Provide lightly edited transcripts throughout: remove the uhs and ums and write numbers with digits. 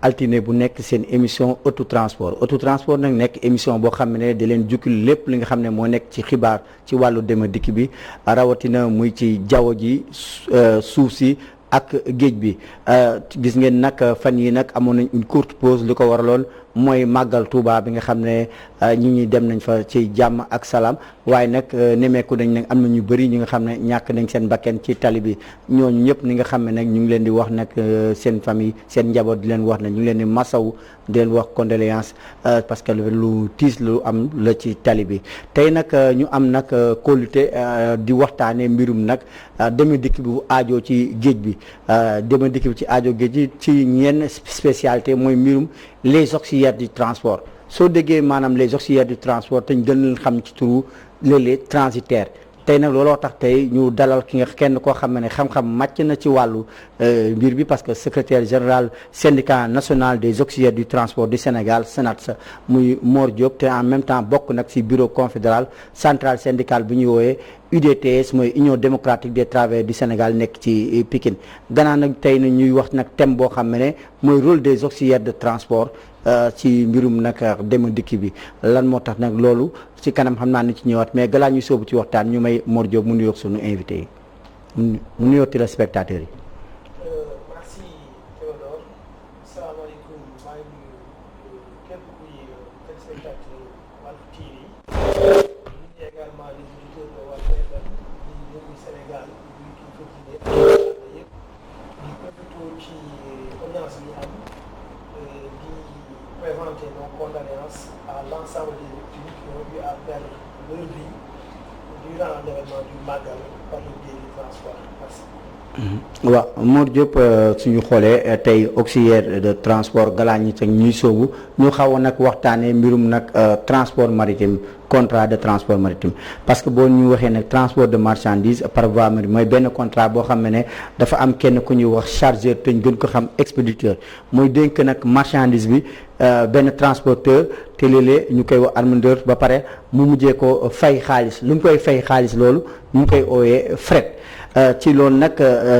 altine bu nekk seen émission autotransport nag nekk émission boo xam ne di leen jukkil lépp li nga xam ne moo nekk ci xibaar ci wàllu dem dikk bi rawatina muy ci jaww ji suuf si ak géej bi gis ngeen nag fan yi nag amoon nañ une courte pause li ko waraloon mooy màggal Touba bi nga xam ne ñi dem nañ fa ci jàmm ak salaam waaye nag nemeeku nañ nag am na ñu bëri ñi nga xam ne ñàkk nañ seen bakken ci tali bi ñooñu ñëpp ni nga xam ne nag ñu ngi leen di wax nag seen famille seen njaboot di leen wax ne ñu ngi leen di masaw di leen wax condoléance parce que lu tiis lu am la ci tali bi tey nag ñu am nag kóolute di waxtaanee mbirum nag deme dikk bi bu aajoo ci géej bi deme dikk bi ci aajo géej gi ci ñenn spécialité mooy mbirum les auxiliaires du transport soo déggee maanaam les auxiliaires du transport te ñu gën leen xam ci turu les transitaires tey nag looloo tax tey ñu dalal ki nga kenn koo xam ne xam-xam màcc na ci wàllu mbir bi parce que secrétaire général syndicat national des auxiliaires du transport du Sénégal SNATS muy Mor Diop te en même temps bokk nag ci bureau confédéral central syndical bi ñuy woowee UDTS mooy Union démocratique des travailleurs du Sénégal nekk ci Pikine gannaaw nag tey na ñuy wax nag thème boo xam ne mooy rôle des auxiliaires de transport ci mbirum nag dem dikki bi lan moo tax nag loolu ci kanam xam naa ni ci ñëwaat mais galaa ñuy sóobu ci waxtaan ñu may Mor Diop mu nuyoog sunu invité yi mu nuyoo téléspectateurs yi. Merci Théodore. Salaamaaleykum maa ngi nuyu képp kuy téléspectateur Walf TV. ñu également les auditeurs de Walf FM di Yewwi Sénégal di kilifa diine yëpp di profité ci audience bi am di présenter nos condoléances à l'ensemble des victimes qui ont eu à perdre leur vie durant l'événement du Magal par le biais du transport. Merci. waaw Mor Diop suñu xoolee tey auxiliaire de transport galaa ñi teg ñuy soobu ñu xawoon nag waxtaanee mbirum nag transport maritime contrat de transport maritime parce que boo ñu waxee nag transport de marchandise par voie maritime mooy benn contrat boo xam ne dafa am kenn ku ñuy wax chargeur te ñu gën ko xam expéditeur mooy dénk nag marchandise bi benn transporteur te léeg-léeg ñu koy wax armateur ba pare mu mujjee ko fay xaalis lu ñu koy fay xaalis loolu ñu ngi koy oowee fret ci loolu nag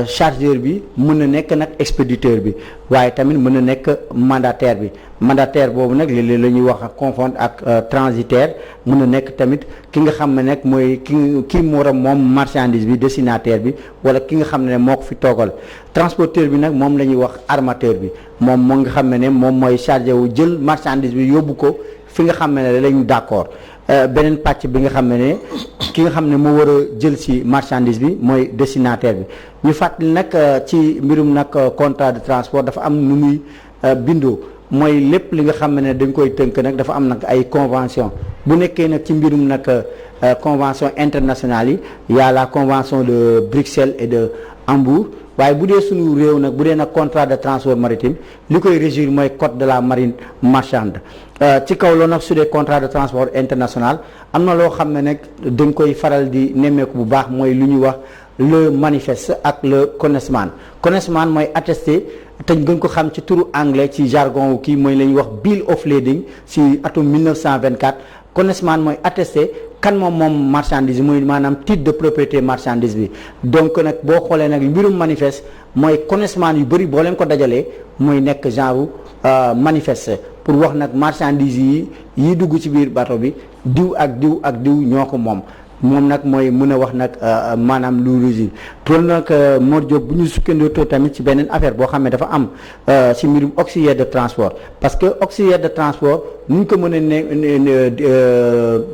chargeur bi mën na nekk nag expéditeur bi waaye tamit mën na nekk mandataire boobu nag léeg-léeg la ñuy wax confondre ak transitaire mën na nekk tamit ki nga xam ne nag mooy ki mu war a moom marchandise bi destinataire bi wala ki nga xam ne moo ko fi toogal transporteur bi nag moom la ñuy wax armateur bi moom moo nga xam ne moom mooy chargé wu jël marchandise bi yóbbu ko fi nga xam ne lañu d'accord beneen pàcc bi nga xam ne ki nga xam ne moo war a jël ci marchandise bi mooy destinataire bi ñu fàttali nag ci mbirum nag contrat de transport dafa am nu muy bindoo mooy lépp li nga xam ne dañ koy tënk nag dafa am nag ay convention bu nekkee nag ci mbirum nag convention internationale yi y a la convention de Bruxelles et de Hambourg waaye bu dee suñu réew nag bu dee nag contrat de transport maritime li koy régir mooy code de la marine marchande ci kaw loolu nag su dee contrat de transport international am na loo xam ne nag dañ koy faral di nemmeeku bu baax mooy lu ñuy wax le manifeste ak le connaissement mooy attesté te ñu gën ko xam ci turu anglais ci jargon kii mooy la ñuy wax bill of lading ci atum 1924 connaissement mooy attesté kan moom marchandise mooy maanaam titre de propriété marchandise bi donc nag boo xoolee nag mbirum manifeste mooy connaissement yu bëri boo leen ko dajalee mooy nekk genre manifeste pour wax nag marchandise yi dugg ci biir bateau bi diw ak diw ñoo ko moom nag mooy mën a wax nag maanaam lu régir loolu nag Mor Diop bu ñu sukkandikoo tamit ci beneen affaire boo xam ne dafa am ci mbirum auxiliaire de transport parce que auxiliaire de transport nu ñu ko mën a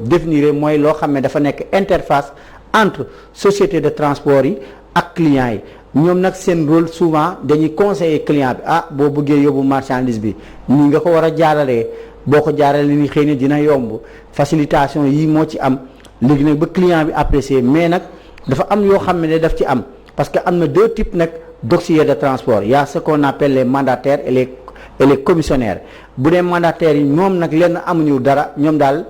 définir mooy loo xam ne dafa nekk interface entre société de transport yi ak clients yi ñoom nag seen rôle souvent dañuy conseiller client bi boo bëggee yóbbu marchandise bi nii nga ko war a jaaralee boo ko jaaralee ni xëy na dina yomb facilitation yi moo ci am léegi nag ba client bi apprécier mais nag dafa am yoo xam ne daf ci am parce que am na deux types nag d'auxiliaires de transport il y a ce qu'on appelle les mandataires et les commissionnaires bu dee mandataires yi ñoom nag lenn amuñu dara ñoom daal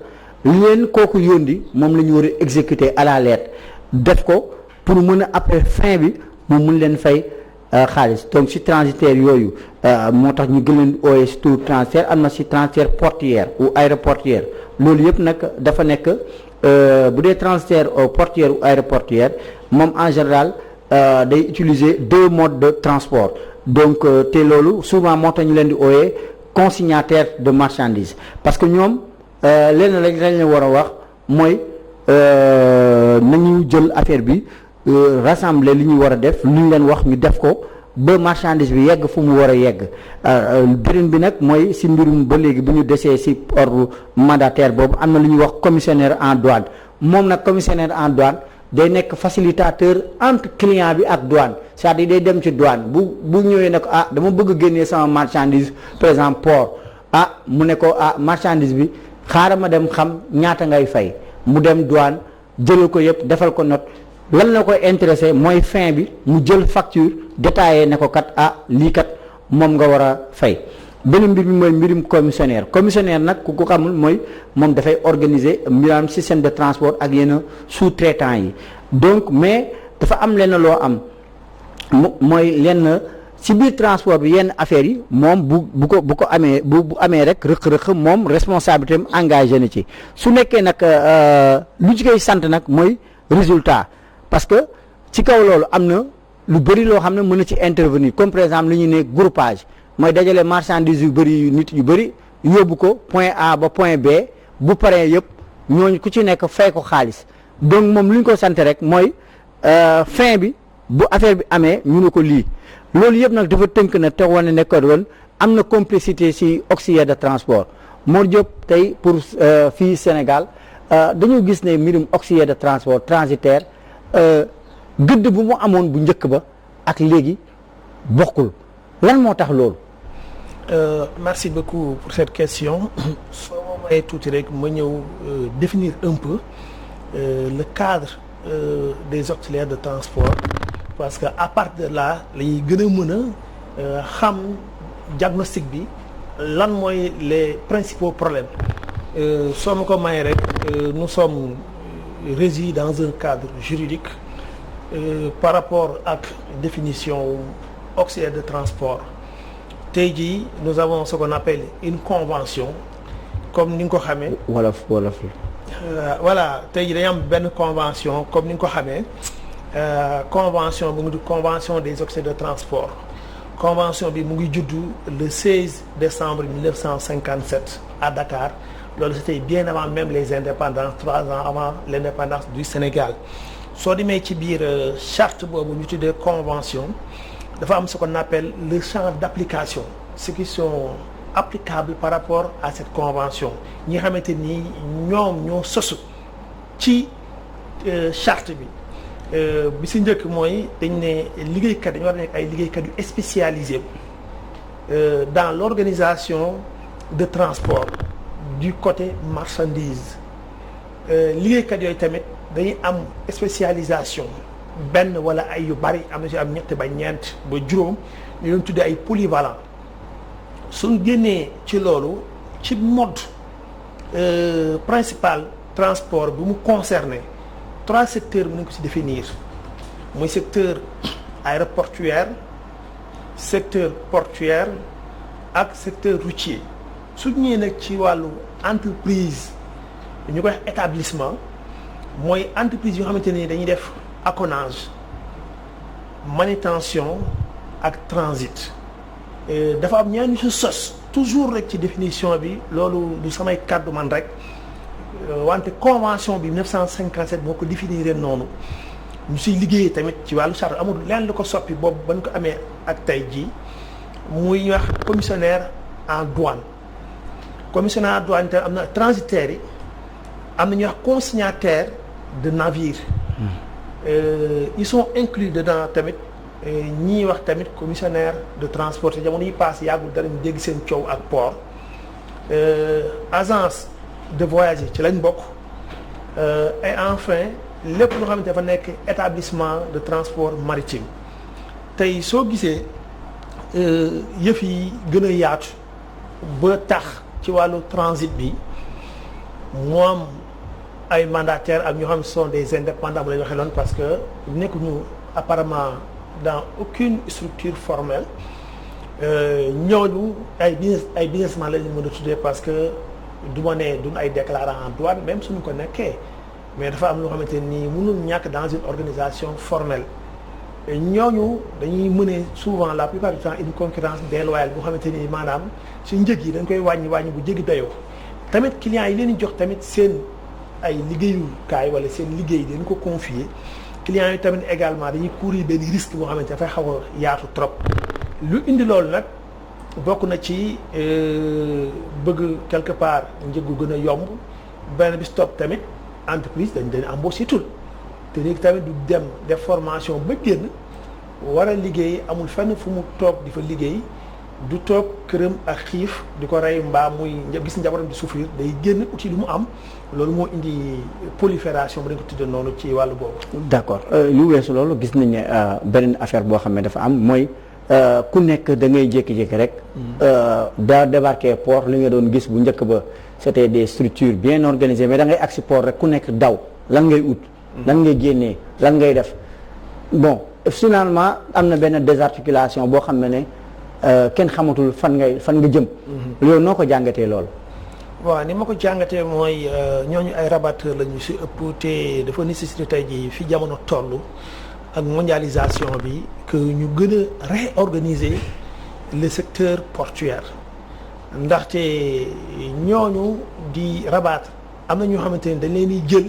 leen kooku yóndi moom la ñu war a exécuter à la lettre def ko pour mën a après fin bi mu mun leen fay xaalis donc ci transitaire yooyu moo tax ñu gën leen ooyee ci tout transfert am na ci transfert portuaire ou aéroportuaire loolu yëpp nag dafa nekk bu dee transfert portuaire ou aéroportuaire moom en général day utiliser deux modes de transport donc te loolu souvent moo tax ñu leen di ooyee consignataire de marchandises parce que ñoom lenn lañ leen war a wax mooy nañu jël affaire bi rassembler li ñu war a def lu ñu leen wax ñu def ko ba marchandise bi yegg fu mu war a yegg beneen bi nag mooy si mbirum ba léegi bu ñu desee si ordre mandataire boobu am na lu ñuy wax commissionnaire en douane moom nag commissionnaire en douane day nekk facilitateur entre client bi ak douane c'est-à-dire day dem ci douane bu ñëwee ne ko dama bëgg a génnee sama marchandise par exemple port mu ne ko marchandise bi xaaral ma dem xam ñaata ngay fay mu dem douane jëlal ko yëpp defal ko note lan la koy intéressé mooy fin bi mu jël facture détaillé ne ko kat lii kat moom nga war a fay. beneen mbir mi mooy mbirum commissionnaire nag ku ko xamul mooy moom dafay organiser mbiram système de transport ak yenn sous-traitants yi donc mais dafa am lenn loo am mooy lenn ci biir transport bi yenn affaires yi moom bu ko amee bu amee rek rëq-rëq moom responsabilité am engagé na ci su nekkee nag lu ci koy sant nag mooy résultat parce que ci kaw loolu am na lu bëri loo xam ne mën na ci intervenir comme par exemple li ñu ne groupage mooy dajale marchandise yu bëri nit yu bëri yóbbu ko point A ba point B bu paree yëpp ñooñu ku ci nekk fay ko xaalis donc moom lu ñu ko sant rek mooy fin bi bu affaire bi amee ñu ne ko lii loolu yëpp nag dafa tënk na te wane ne ko doon am na complicité ci auxiliaire de transport Mor Diop tey pour fii Sénégal dañoo gis ne mbirum auxiliaire de transport transitaire gëdd bu mu amoon bu njëkk ba ak léegi bokkul lan moo tax loolu. Merci beaucoup pour cette question soo ma mayee tuuti rek ma ñëw définir un peu le cadre des auxiliaires de transport parce que à partir de là la ñuy gën a mën a xam diagnostic bi lan mooy les principaux problèmes soo ma ko mayee rek nous sommes régis dans un cadre juridique par rapport ak définition auxiliaire de transport tey jii nous avons ce qu'on appelle une convention comme ni nga ko xamee. wolof voilà tey jii dañu am benn convention comme ni nga ko xamee convention bu ngi di convention des auxiliaires de transport convention bi mu ngi juddu le 16 décembre 1957 à Dakar loolu c'était bien avant même les indépendances 3 ans avant l'indépendance du Sénégal soo demee ci biir charte boobu ñu tuddee convention dafa am ce qu'on appelle le champ d'application ceux qui sont applicables par rapport à cette convention ñi xamante ni ñoom ñoo sosu ci charte bi bi si njëkk mooy dañ ne liggéeykat dañu war a nekk ay liggéeykat yu spécialisés dans l'organisation de transport du côté marchandise liggéeykat yooyu tamit dañuy am spécialisation benn wala ay yu bari am na ci am ñett ba ñeent ba juróom ñu doon tuddee ay polyvalent suñ génnee ci loolu ci mode principal transport bu mu concerné 3 secteurs mën nañ ko ci définir mooy secteur aéroportuaire secteur portuaire ak secteur routier su ñëwee nag ci wàllu entreprise ñu koy wax établissement mooy entreprise yoo xamante ne dañuy def accollage manutention ak transit dafa am ñaar ñu ci sos toujours rek ci définition bi loolu du samay kàddu man rek wante convention bi 1957 moo ko définir noonu ñu siy liggéeyee tamit ci wàllu charte amul lenn lu ko soppi boobu ba ñu ko amee ak tey jii muy wax commissionnaire en douane commissionnaire en douane te am na transitaires yi am na ñuy wax consignataire de navire ils sont inclus dedans tamit ñii wax tamit commissionnaire de transport te jamono yi passé yàggul dara ñu dégg seen coow ak port agence de voyage ci lañ bokk et enfin lépp loo xamante dafa nekk établissement de transport maritime tey soo gisee yëf yi gën a yaatu ba tax ci wàllu transit bi moom ay mandataires ak ñoo xam ne sont des indépendants bu la ñu waxee noonu parce que nekkuñu apparemment dans aucune structure formelle ñooñu ay businessman la ñu mën a tuddee parce que du ma ne duñ ay déclarant en douane même suñu ko nekkee mais dafa am loo xamante nii mënul ñàkk dans une organisation formelle ñooñu dañuy mener souvent la plupart du temps une concurrence déloyale boo xamante ni maanaam ci njëg yi dañ koy wàññi bu jéggi dayoo tamit clients yi leen di jox tamit seen ay liggéeyukaay wala seen liggéey dañ ko confier clients yi tamit également dañuy courir benn risque boo xamante dafay xaw a yaatu trop lu indi loolu nag bokk na ci bëgg quelque part njëgu gën a yomb benn bis topp tamit entreprise dañ embauché tul te léegi tamit du dem def formation ba génn war a liggéey amul fenn fu mu toog di fa liggéey du toog këram ak xiif di ko rey mbaa muy gis njabootam di souffrir day génn outil lu mu am loolu moo indi prolifération bu dañ ko tudde noonu ci wàllu boobu. d'accord lu weesu loolu gis nañ ne beneen affaire boo xam ne dafa am mooy ku nekk da ngay jékki-jékki rek daa débarqué port li nga doon gis bu njëkk ba c'était des structures bien organisées mais da ngay agsi port rek ku nekk daw lan ngay ut lan ngay génnee lan ngay def bon finalement am na benn désarticulation boo xam ne kenn xamatul fan nga jëm. loolu noo ko jàngatee loolu. waaw ni ma ko jàngatee mooy ñooñu ay rabatteurs lañu si ëpp te dafa nécessité tey jii fi jamono toll ak mondialisation bi que ñu gën a réorganiser le secteur portuaire ndaxte ñooñu di rabattre am na ñoo xamante ne dañ leen di jël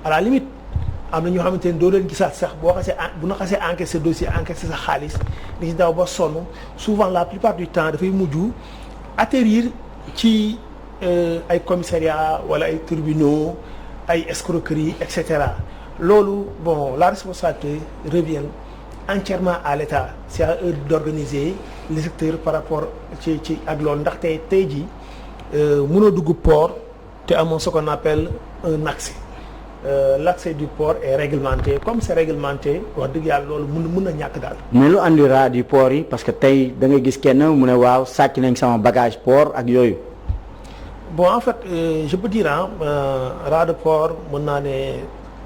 à la limite am na ñoo xamante ne doo leen gisaat sax bu na xasee encaissé dossier encaissé sa xaalis di ci daw ba sonn souvent la plupart du temps dafay mujj atterrir ci ay commissariat wala ay tribunaux ay escroqueries et cetera loolu bon la responsabilité revient entièrement à l'État c'est à eux d'organiser le secteur par rapport ci ak loolu ndaxte tey jii mënoo dugg port te amoon ce qu'on appelle un accès l'accès du port est réglementé comme c'est réglementé wax dëgg yàlla loolu mën na ñàkk daal. mais lu andi raa du port yi parce que tey da ngay gis kenn mu ne waaw sàcc nañ sama bagage port ak yooyu. bon en fait je peux dire ras de port mën naa ne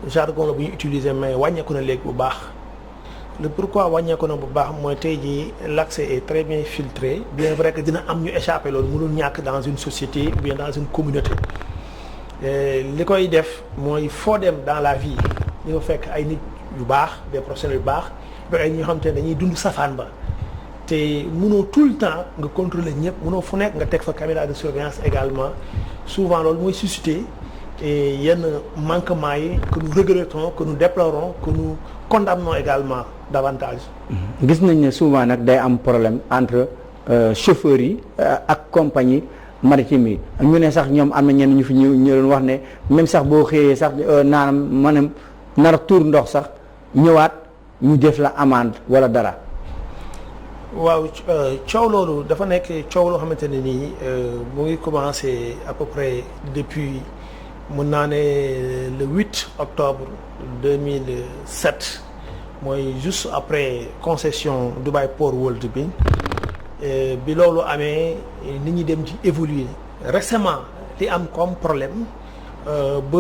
jargon la bu ñu utiliser mais wàññeeku na léegi bu baax le pourquoi wàññeeku na bu baax mooy tey jii l'accès est très bien filtré bien vrai que dina am ñu échappé loolu mënul ñàkk dans une société ou bien dans une communauté li koy def mooy foo dem dans la vie ñu fekk ay nit yu baax des professionnels yu baax ba ay ñoo xam te ne dañuy dund safaan ba te mënoo tout le temps nga contrôler ñëpp mënoo fu nekk nga teg fa caméra de surveillance également souvent loolu mooy susciter yenn manquements yi que nous regrettons que nous déplorons que nous condamnons également davantage. gis nañ ne souvent nag day am problème entre chauffeurs yi ak compagnie maritime yi ñu ne sax ñoom am na ñenn ñu fi ñu doon wax ne même sax boo xëyee sax maanaam nar a tuur ndox sax ñëwaat ñu def la amende wala dara. waaw coow loolu dafa nekk coow loo xamante ne nii mu ngi commencé à peu près depuis mun naa ne le 8 octobre 2007 mooy juste après concession Dubai Port World bi loolu amee nit ñi dem ci évoluer récemment li am comme problème ba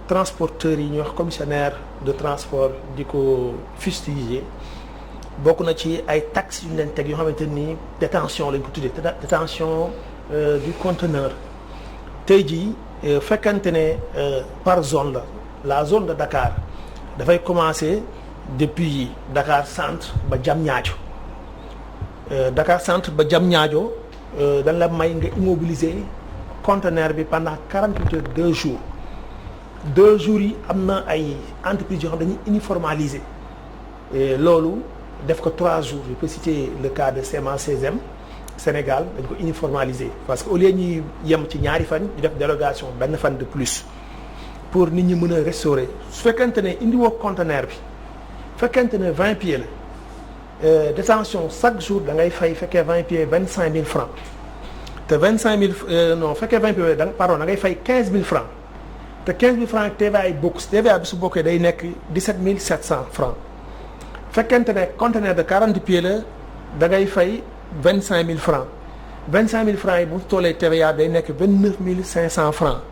transporteurs yi ñuy wax commissionnaire de transport di ko fustiger bokk na ci ay taxes yu ñu leen teg yoo xamante ni détention lañ ko tuddee détention du conteneur tey jii fekkante ne par zone la zone de Dakar dafay commencer depuis Dakar centre ba Diamniadio Dakar centre ba Diamniadio dañ la may nga immobiliser conteneur bi pendant 48 heures 2 jours 2 jours yi am na ay entreprises yoo xam dañuy uniformaliser loolu def ko 3 jours je peux citer le cas de CMA CGM Sénégal dañ ko uniformaliser parce que au lieu ñuy yem ci ñaari fan ñu def dérogation benn fan de plus pour nit ñi mën a restaurer su fekkente ne indiwoo conteneur bi fekkente ne 20 pieds la détention chaque jour da ngay fay fekkee 20 pieds 25 000 francs te 25 000 non fekkee 20 pieds da ngay fay 15 000 francs te 15 000 francs TVA ay bokk TVA bi su bokkee day nekk 17 700 francs fekkente ne conteneur de 40 pieds la da ngay fay 25 000 francs 25 000 francs yi bu tollee TVA day nekk 29 500 francs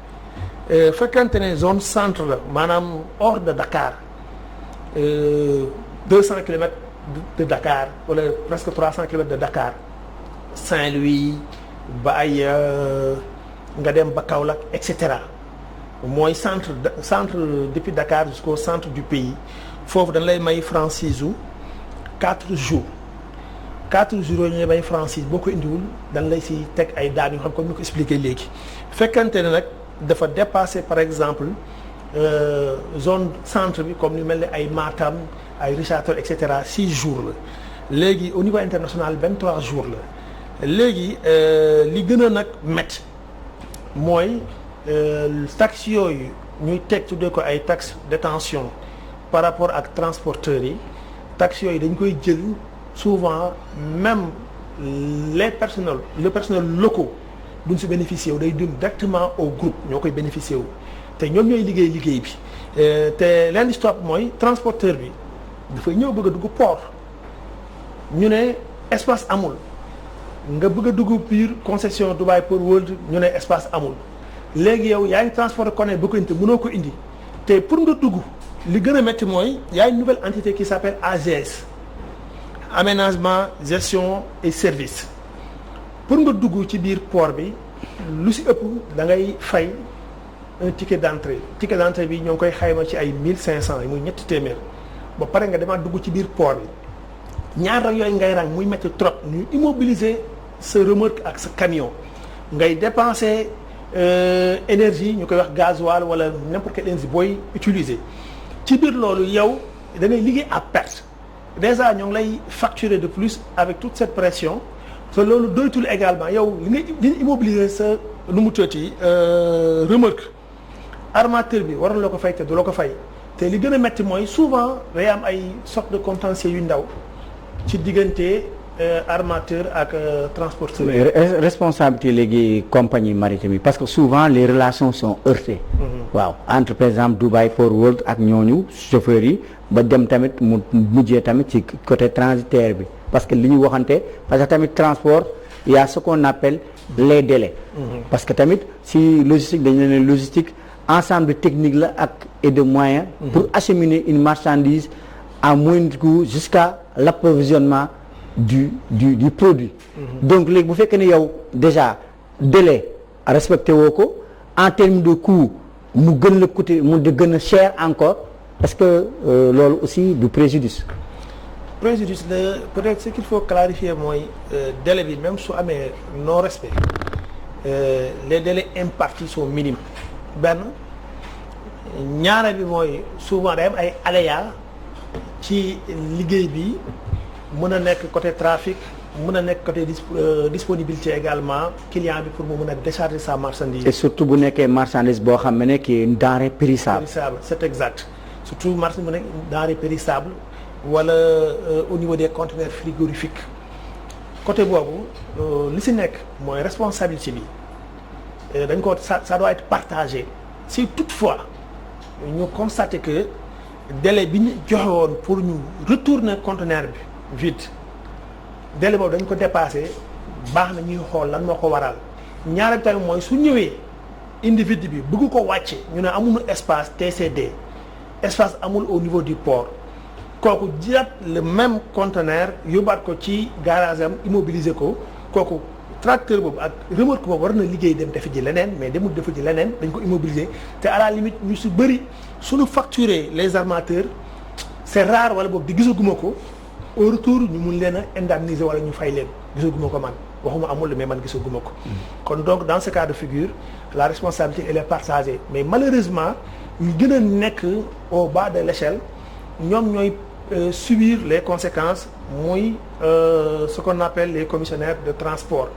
fekkente ne zone centre la maanaam hors de Dakar 200 kilomètres de Dakar wala presque 300 kilomètres de Dakar Saint-Louis ba ay nga dem ba Kaolack et cetera mooy centre depuis Dakar jusqu'au centre du pays foofu dañ lay may franchise 4 jours 4 jours yooyu ñu bay franchise boo ko indiwul dañ lay si teg ay daan yoo xam comme ni ko expliqué léegi fekkante ne nag dafa dépassé par exemple zone centre bi comme lu mel ne ay Matam ay Richard Toll et cetera 6 jours la léegi au niveau international 23 jours la léegi li gën a nag métti mooy taxes yooyu ñuy teg tuddee ko ay taxes détention par rapport ak transporteurs yi taxes yooyu dañ koy jël souvent même le personnel locaux duñ si bénéficier wu day dem directement au groupe ñoo koy bénéficier wu te ñoom ñooy liggéey bi te leen stop mooy transporteur bi dafay ñëw bëgg a dugg port ñu ne espace amul nga bëgg a dugg biir concession Dubai Port World ñu ne espace amul léegi yow yaa ngi transporté conteneur bu ko indi mënoo ko indi te pour nga dugg li gën a métti mooy y a une nouvelle entité qui s'appelle AGS aménagement gestion et service pour nga dugg ci biir port bi lu si ëpp da ngay fay un ticket d'entrée bi ñoo ngi koy xayma ci ay 1500 yi muy ñetti téeméer ba pare nga demaat dugg ci biir port bi ñaar rang yooyu ngay rang muy métti trop ñu immobiliser sa remorque ak sa camion ngay dépenser énergie ñu koy wax gasoil wala n'importe quelle énergie booy utiliser ci biir loolu yow da ngay liggéey à perte déjà ñoo ngi lay facturer de plus avec toute cette pression te loolu doytul également yow li ngay immobiliser sa nu mu tëti remorque armateur bi waroon la ko fay te du la ko fay te li gën a métti mooy souvent day am ay sorte de contentieux yu ndaw ci diggante armateur ak transporteur. responsabilité léegi compagnie maritime yi parce que souvent les relations sont heurtées. waaw entre par exemple Dubai Port World ak ñooñu chauffeurs yi ba dem tamit mu mujjee tamit ci côté transitaire bi parce que li ñu waxante parce que tamit transport il y a ce qu'on appelle les délais. parce que tamit si logistique dañu ne logistique ensemble technique la ak et de moyens. pour acheminer une marchandise à moindre coût jusqu'à l'approvisionnement du produit. donc léegi bu fekkee ne yow déjà délai respecté woo ko en termes de coût mu gën la coûter mu di gën a cher encore est-ce que loolu aussi du préjudice. préjudice la peut-être ce qu'il faut clarifier mooy délai bi même su amee non respect les délais impartis sont minimes benn ñaara bi mooy souvent day am ay aléas ci liggéey bi. mën a nekk côté trafic mën a nekk côté disponibilité également client bi pour mu mën a décharger sa marchandise. et surtout bu nekkee marchandise boo xam ne kii une denrée périssable. C'est exact surtout marchandise bu nekk denrée périssable wala au niveau des conteneurs frigorifiques côté boobu li si nekk mooy responsabilité bi dañ ko ça doit être partagé si toutefois ñu constater que délai bi ñu joxe woon pour ñu retourner conteneur bi. vide délai boobu dañ ko dépassé baax na ñuy xool lan moo ko waral ñaareel tamit mooy su ñëwee individu bi bëgg ko wàcce ñu ne amuñu espace TCD espace amul au niveau du port kooku jëlaat le même conteneur yóbbaat ko ci garage am immobiliser ko kooku tracteur boobu ak remorque boobu war na liggéey dem defi ji leneen mais demul defi ji leneen dañ ko immobiliser te à la limite ñu si bëri suñu facturer les armateurs c'est rare wala boobu di gisaguma ko. au retour ñu mun leen a indemniser wala ñu fay leen gisaguma ko man waxuma amul mais man gisaguma ko. kon donc dans ce cas de figure la responsabilité elle est partagée mais malheureusement ñu gën a nekk au bas de l'échelle ñoom ñooy subir les conséquences muy ce qu'on appelle les commissionnaires de transport.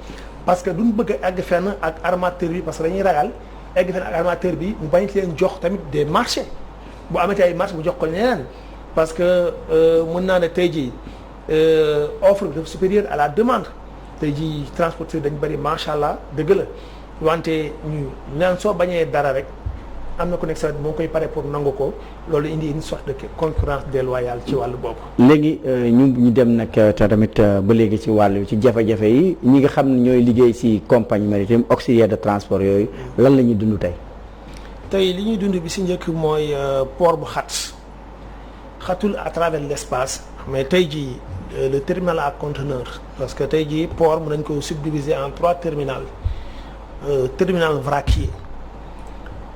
parce que duñ bëgg a egg fenn ak armateur bi parce que dañuy ragal egg fenn ak armateur bi mu bañ leen jox tamit des marchés bu amatee ay marché bu jox ko ñeneen. parce que mën naa ne tey jii offre bi dafa supérieure à la demande tey jii transporteur dañ bëri macha allah dëgg la wante ñu naan soo bañee dara rek am na ku nekk sa moo koy pare pour nangu ko loolu indi une sorte de concurrence déloyale ci wàllu boobu. léegi ñu dem nag tamit ba léegi ci wàllu ci jafe-jafe yi ñi nga xam ne ñooy liggéey ci compagnie maritime auxiliaire de transport yooyu lan la ñuy dund tey. tey li ñuy dund bi ci njëkk mooy port bu xatul à travers l'espace mais tey jii le terminal à conteneur parce que tey jii port mën nañ ko subdiviser en 3 terminaux terminal vraquier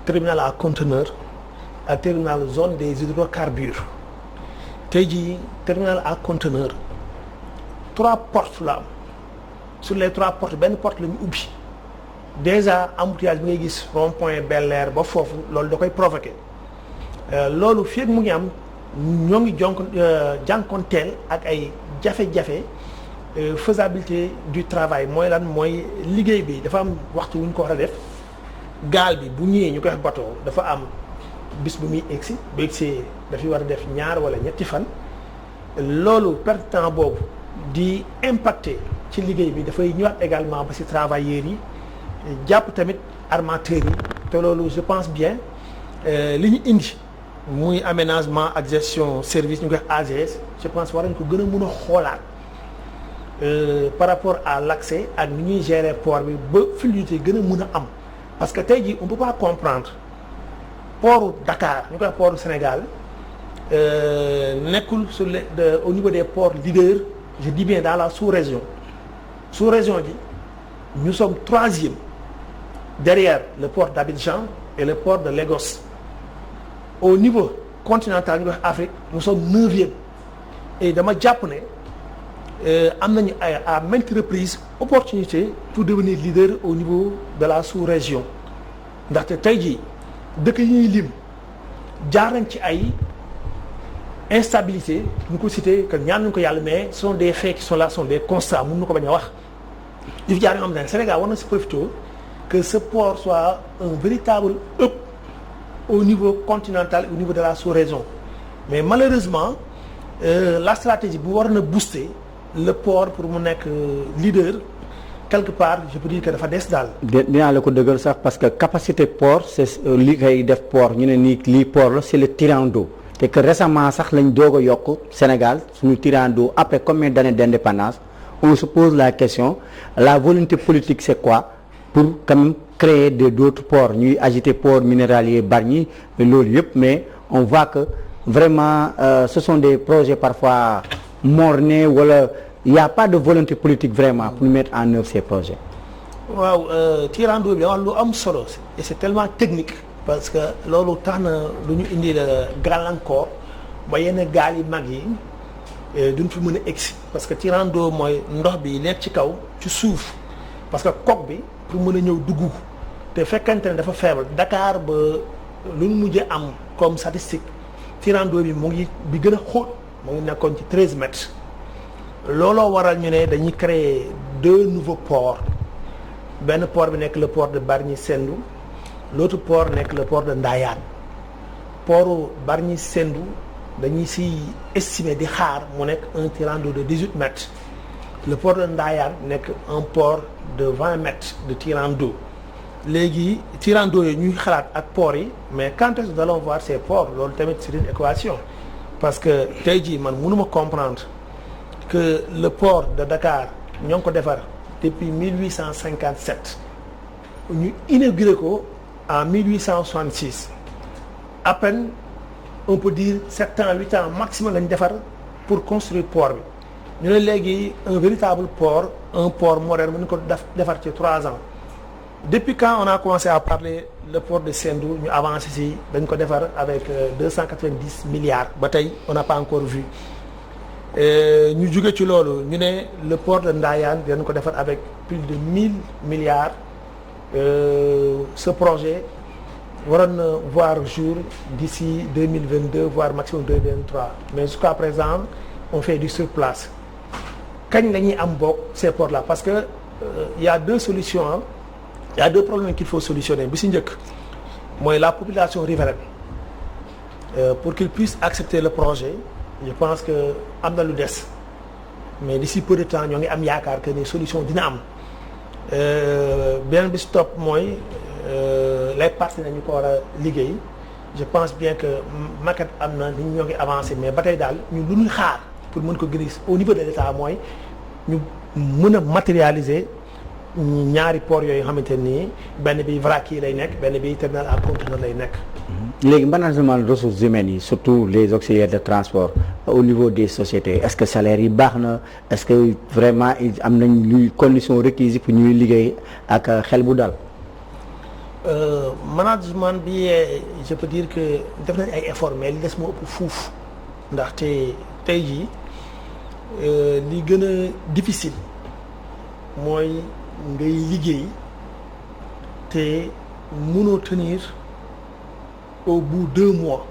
terminal à conteneur ak terminal zone des hydrocarbures tey jii terminal à conteneur 3 portes la am sur les 3 portes benn porte la ñu ubbi déjà embouteillage bi ngay gis rond-point Bel Air ba foofu loolu da koy provoqué loolu fii ak mu ngi am ñoo ngi jànkonteel ak ay jafe-jafe faisabilité du travail mooy lan mooy liggéey bi dafa am waxtu wu ñu ko war a def gaal bi bu ñëwee ñu koy wax bateau dafa am bis bu muy egsi bu egsee dafay war a def 2 wala 3 fan loolu perte temps boobu di impacter ci liggéey bi dafay ñëwaat également ba ci travailleurs yi jàpp tamit armateurs yi te loolu je pense bien li ñu indi muy aménagement ak gestion service ñu koy AGS je pense war nañ ko gën a mën a xoolaat par rapport à l'accès ak ni ñuy gérer port bi ba fluidité gën a mën a am parce que tey jii on peut pas comprendre portu Dakar ñu koy portu Sénégal nekkul sur les au niveau des ports leaders je dis bien dans la sous-région bi nous sommes 3e derrière le port d'Abidjan et le port de Lagos. Au niveau continental ñu wax Afrique nous sommes 9e et dama jàpp ne am nañu à maintes reprises opportunité pour devenir leader au niveau de la sous-région ndaxte tey jii dëkk yi ñuy lim jaar nañ ci ay instabilité ñu ko cité que ñaan nañu ko yàlla mais ce sont des faits qui sont là sont des constats mun na ko bañ a wax li fi jaar yoo xam ne Sénégal war na si profité que ce port soit un véritable hub au niveau continental au niveau de la sous-région mais malheureusement la stratégie bu war na booster le port pour mu nekk leader quelque part je peux dire que dafa des daal. dinaa la ko dëggal sax parce que capacité port c'est li koy def port ñu ne nii lii port la c'est le tirant d'eau te que récemment sax lañ doog a yokk Sénégal suñu tirant d'eau après combien d'années d'indépendance on se pose la question la volonté politique c'est quoi pour quand même créer d'autres ports ñuy agiter port minéralier Bargny loolu yëpp mais on voit que vraiment ce sont des projets parfois mornés wala il y a pas de volonté politique vraiment pour mettre en œuvre ces projets. waaw tirant d'eau bi wax lu am solo et c'est tellement technique parce que loolu tax na lu ñu indi la gàllankoor ba yenn gaal yi mag yi duñ fi mën a egsi parce que tirant d'eau mooy ndox bi nekk ci kaw ci suuf parce que coque bi pour mën a ñëw dugg te fekkante ne dafa faible Dakar ba lu ñu mujjee am comme statistique tirant d'eau bi mu ngi bi gën a xóot mu ngi nekkoon ci 13 mètres looloo waral ñu ne dañuy créer 2 nouveaux ports benn port bi nekk le port de Bargny Sendou l'autre port nekk le port de Ndayane portu Bargny Sendou dañuy si estimer di xaar mu nekk un tirant d'eau de 18 mètres le port de Ndayane nekk un port de 20 mètres de tirant d'eau léegi tirant d'eau yi ñuy xalaat ak ports yi mais quand est-ce que nous allons voir ces ports loolu tamit c'est une équation parce que tey jii man mënuma comprendre que le port de Dakar ñoo ngi ko defar depuis 1857 ñu inauguré ko en 1866 à peine on peut dire 7 ans 8 ans maximum lañ defar pour construire port bi ñu ne léegi un véritable port un port moderne mën nañu ko defar ci 3 ans depuis quand on a commencé à parler le port de Sendou ñu avancé si dañ ko defar avec 290 milliards ba tey on n'a pas encore vu ñu jóge ci loolu ñu ne le port de Ndayane dañ ko defar avec plus de 1000 milliards ce projet waroon na voir jour d'ici 2022 voire maximum 2023 mais jusqu'à présent on fait du sur place kañ la ñuy am bokk ces ports là parce que il y a 2 solutions hein. Il y a 2 problèmes qu'il faut solutionner bi ci njëkk mooy la population riveraine pour qu'ils puissent accepter le projet je pense que am na lu des mais d'ici peu de temps ñoo ngi am yaakaar que ni solution dina am beneen bi ci topp mooy les partenaires ñu ko war a liggéey je pense bien que maquette am na nit ñoo ngi avancé mais ba tey daal ñu lu ñuy xaar pour mën ko gis au niveau de l'État mooy ñu mën a matérialiser ñaari port yooyu xamante nii benn bi vrac yi lay nekk benn bi terminal à conteneur lay nekk. léegi management ressources humaines yi surtout les auxiliaires de transport au niveau des sociétés est-ce que salaire yi baax na est-ce que vraiment am nañ luy conditions requises pour ñuy liggéey ak xel bu dal. management bi je peux dire que def nañ ay efforts mais li des moo ëpp fuuf ndaxte tey jii li gën a difficile mooy ngay liggéey te mënoo tenir au bout 2 mois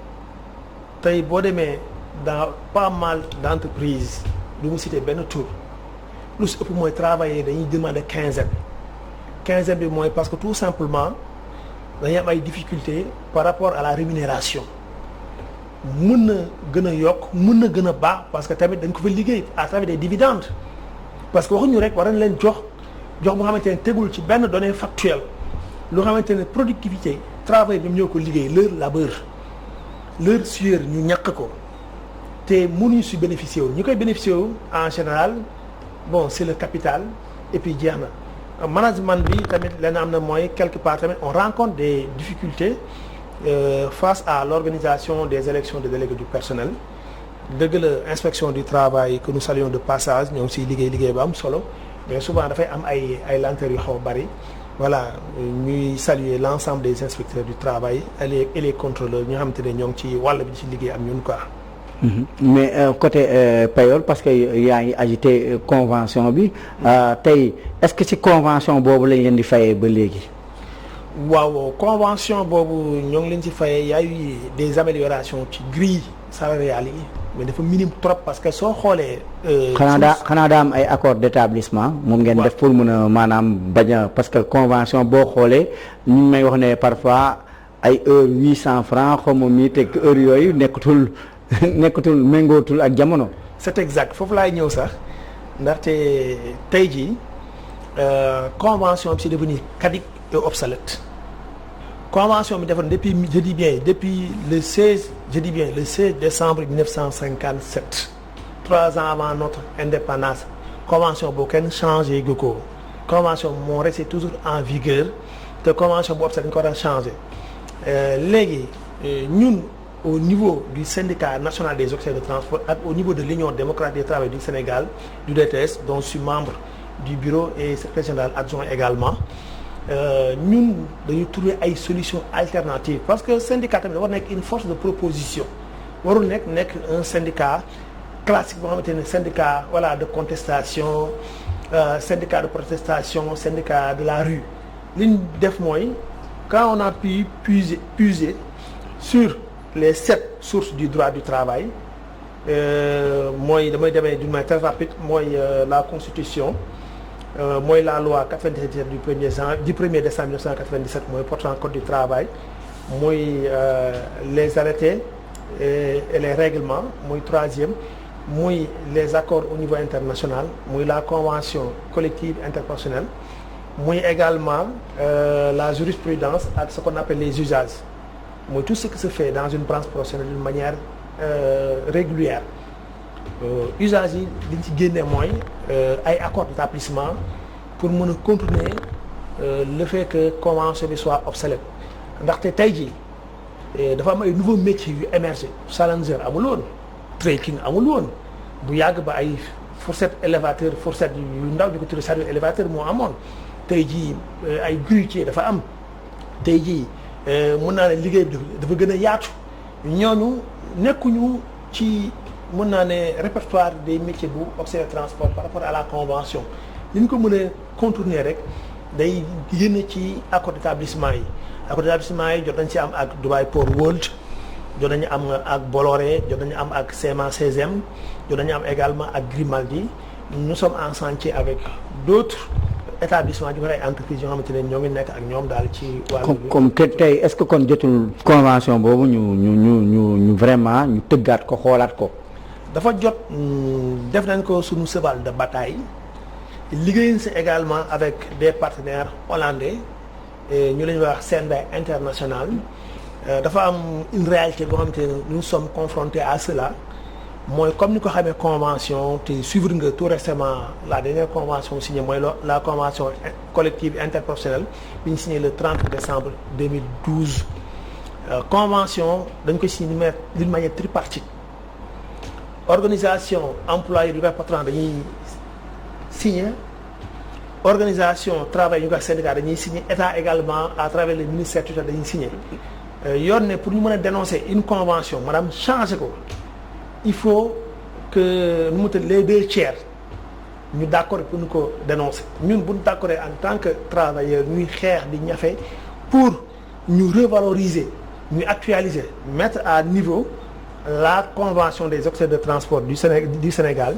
tey boo demee dans pas mal d'entreprises du mu cité benn tour lu si ëpp mooy travailler dañuy demander quinzaine bi mooy parce que tout simplement dañuy am ay difficultés par rapport à la rémunération mën na gën a yokk mën na gën a baax parce que tamit dañ ko fa liggéey à travers des dividendes parce que waxuñu rek war nañ leen jox boo xamante ne tegul ci benn donnée factuelle loo xamante ne productivité travail ñoom ñoo ko liggéey leur labeur leur sueur ñu ñàkk ko te mënuñu si bénéficier wu ñu koy bénéficier wu en général bon c'est le capital et puis jeex na management bi tamit leen am na mooy quelque part tamit on rencontre des difficultés face à l'organisation des élections de délégués du personnel dëgg la inspection du travail que nous saluons de passage ñoo ngi siy liggéey ba am solo mais souvent dafay am ay lenteurs yu xaw a bari voilà ñuy saluer l'ensemble des inspecteurs du travail et les contrôleurs ñi nga xamante ne ñoo ngi ci wàll bi ci liggéey am ñun quoi. mais côté payol parce que yaa ngi agité convention bi tey est-ce que ci convention boobu lañ leen di fayee ba léegi. waaw convention boobu ñoo ngi leen ci fayee y a eu des améliorations ci grille salariale yi mais dafa minime trop parce que soo xoolee. xanaa daa am ay accord d'établissement. moom ngeen def pour mën a maanaam bañ a parce que convention boo xoolee ñu ngi may wax ne parfois ay heures 800 francs xaw ma mii teg heures yooyu nekkatul méngootul ak jamono. c'est exact foofu laay ñëw sax ndaxte tey jii convention bi c'est devenu caduc et obsolète convention bi defoon depuis le 16 décembre 1957 3 ans avant notre indépendance convention boo kenn changé gu ko convention moo resté toujours en vigueur te convention bu obsolète dañu ko war a changé léegi ñun au niveau du syndicat national des auxiliaires de transport ak au niveau de l'Union démocratique des travailleurs du Sénégal du DTS dont je suis membre du bureau et secrétaire général adjoint également ñun dañu trouver ay solutions alternatives parce que syndicat tamit war nekk une force de proposition warul nekk un syndicat classique boo xamante ne syndicat voilà de contestation syndicat de protestation syndicat de la rue li ñu def mooy quand on a pu puiser sur les 7 sources du droit du travail mooy damay demee d'une manière très rapide mooy la constitution mooy la loi 97 du 1er décembre 1997 mooy portant code du travail mooy les arrêtés et les règlements mooy 3e mooy les accords au niveau international mooy la convention collective interprofessionnelle mooy également la jurisprudence ak ce qu'on appelle les usages mooy tout ce qui se fait dans une branche professionnelle d'une manière régulière usage yi liñ ci génne mooy ay accords d'établissement pour mën a contourner le fait que convention bi soit obsolète ndaxte tey jii dafa am ay nouveaux métiers yu émergé challenger amul woon trekking amul woon bu yàgg ba ay fourchette élévateur fourchette yu ndaw ñu ko tuddee chariot élévateur moo amoon tey jii ay grutier dafa am tey jii mën naa ne liggéey bi dafa gën a yaatu ñooñu nekkuñu ci mën naa ne répertoire des métiers bu auxiliaire transport par rapport à la convention li ñu ko mën a contourner rek day génn ci accord d'établissement yi accord d'établissement yi jot nañ ci am ak Dubai Port World jot nañu am ak Bolloré jot nañu am ak CMA CGM jot nañu am également ak Grimaldi nous sommes en chantier avec d'autres établissement di ko ay entreprises yoo xamante ne ñoo ngi nekk ak ñoom daal ci wàllu comme tey est-ce que kon jotul convention boobu ñu vraiment ñu tëggaat ko xoolaat ko. dafa jot def nañ ko suñu cheval de bataille liggéey si également avec des partenaires hollandais ñu leen wax Sendai International dafa am une réalité boo xamante ne nous sommes confrontés à cela mooy comme ni ko xamee convention te suivre nga tout récemment la dernière convention signée mooy la convention collective interprofessionnelle bi ñu signé le 30 décembre 2012 convention dañ ko signé d'une manière tripartite organisation employeur yu koy patron dañuy signé organisation travail yu koy syndicat dañuy signé état également à travers le ministère tutelle dañuy signé yoon ne pour ñu mën a dénoncer une convention maanaam changer ko il faut que nu mu tudd les 2 tiers ñu d'accord pour ñu ko dénoncer ñun bu ñu d'accord en tant que travailleur ñuy xeex di ñafe pour ñu revaloriser ñu actualiser mettre à niveau la convention des auxiliaires de transport du Sénégal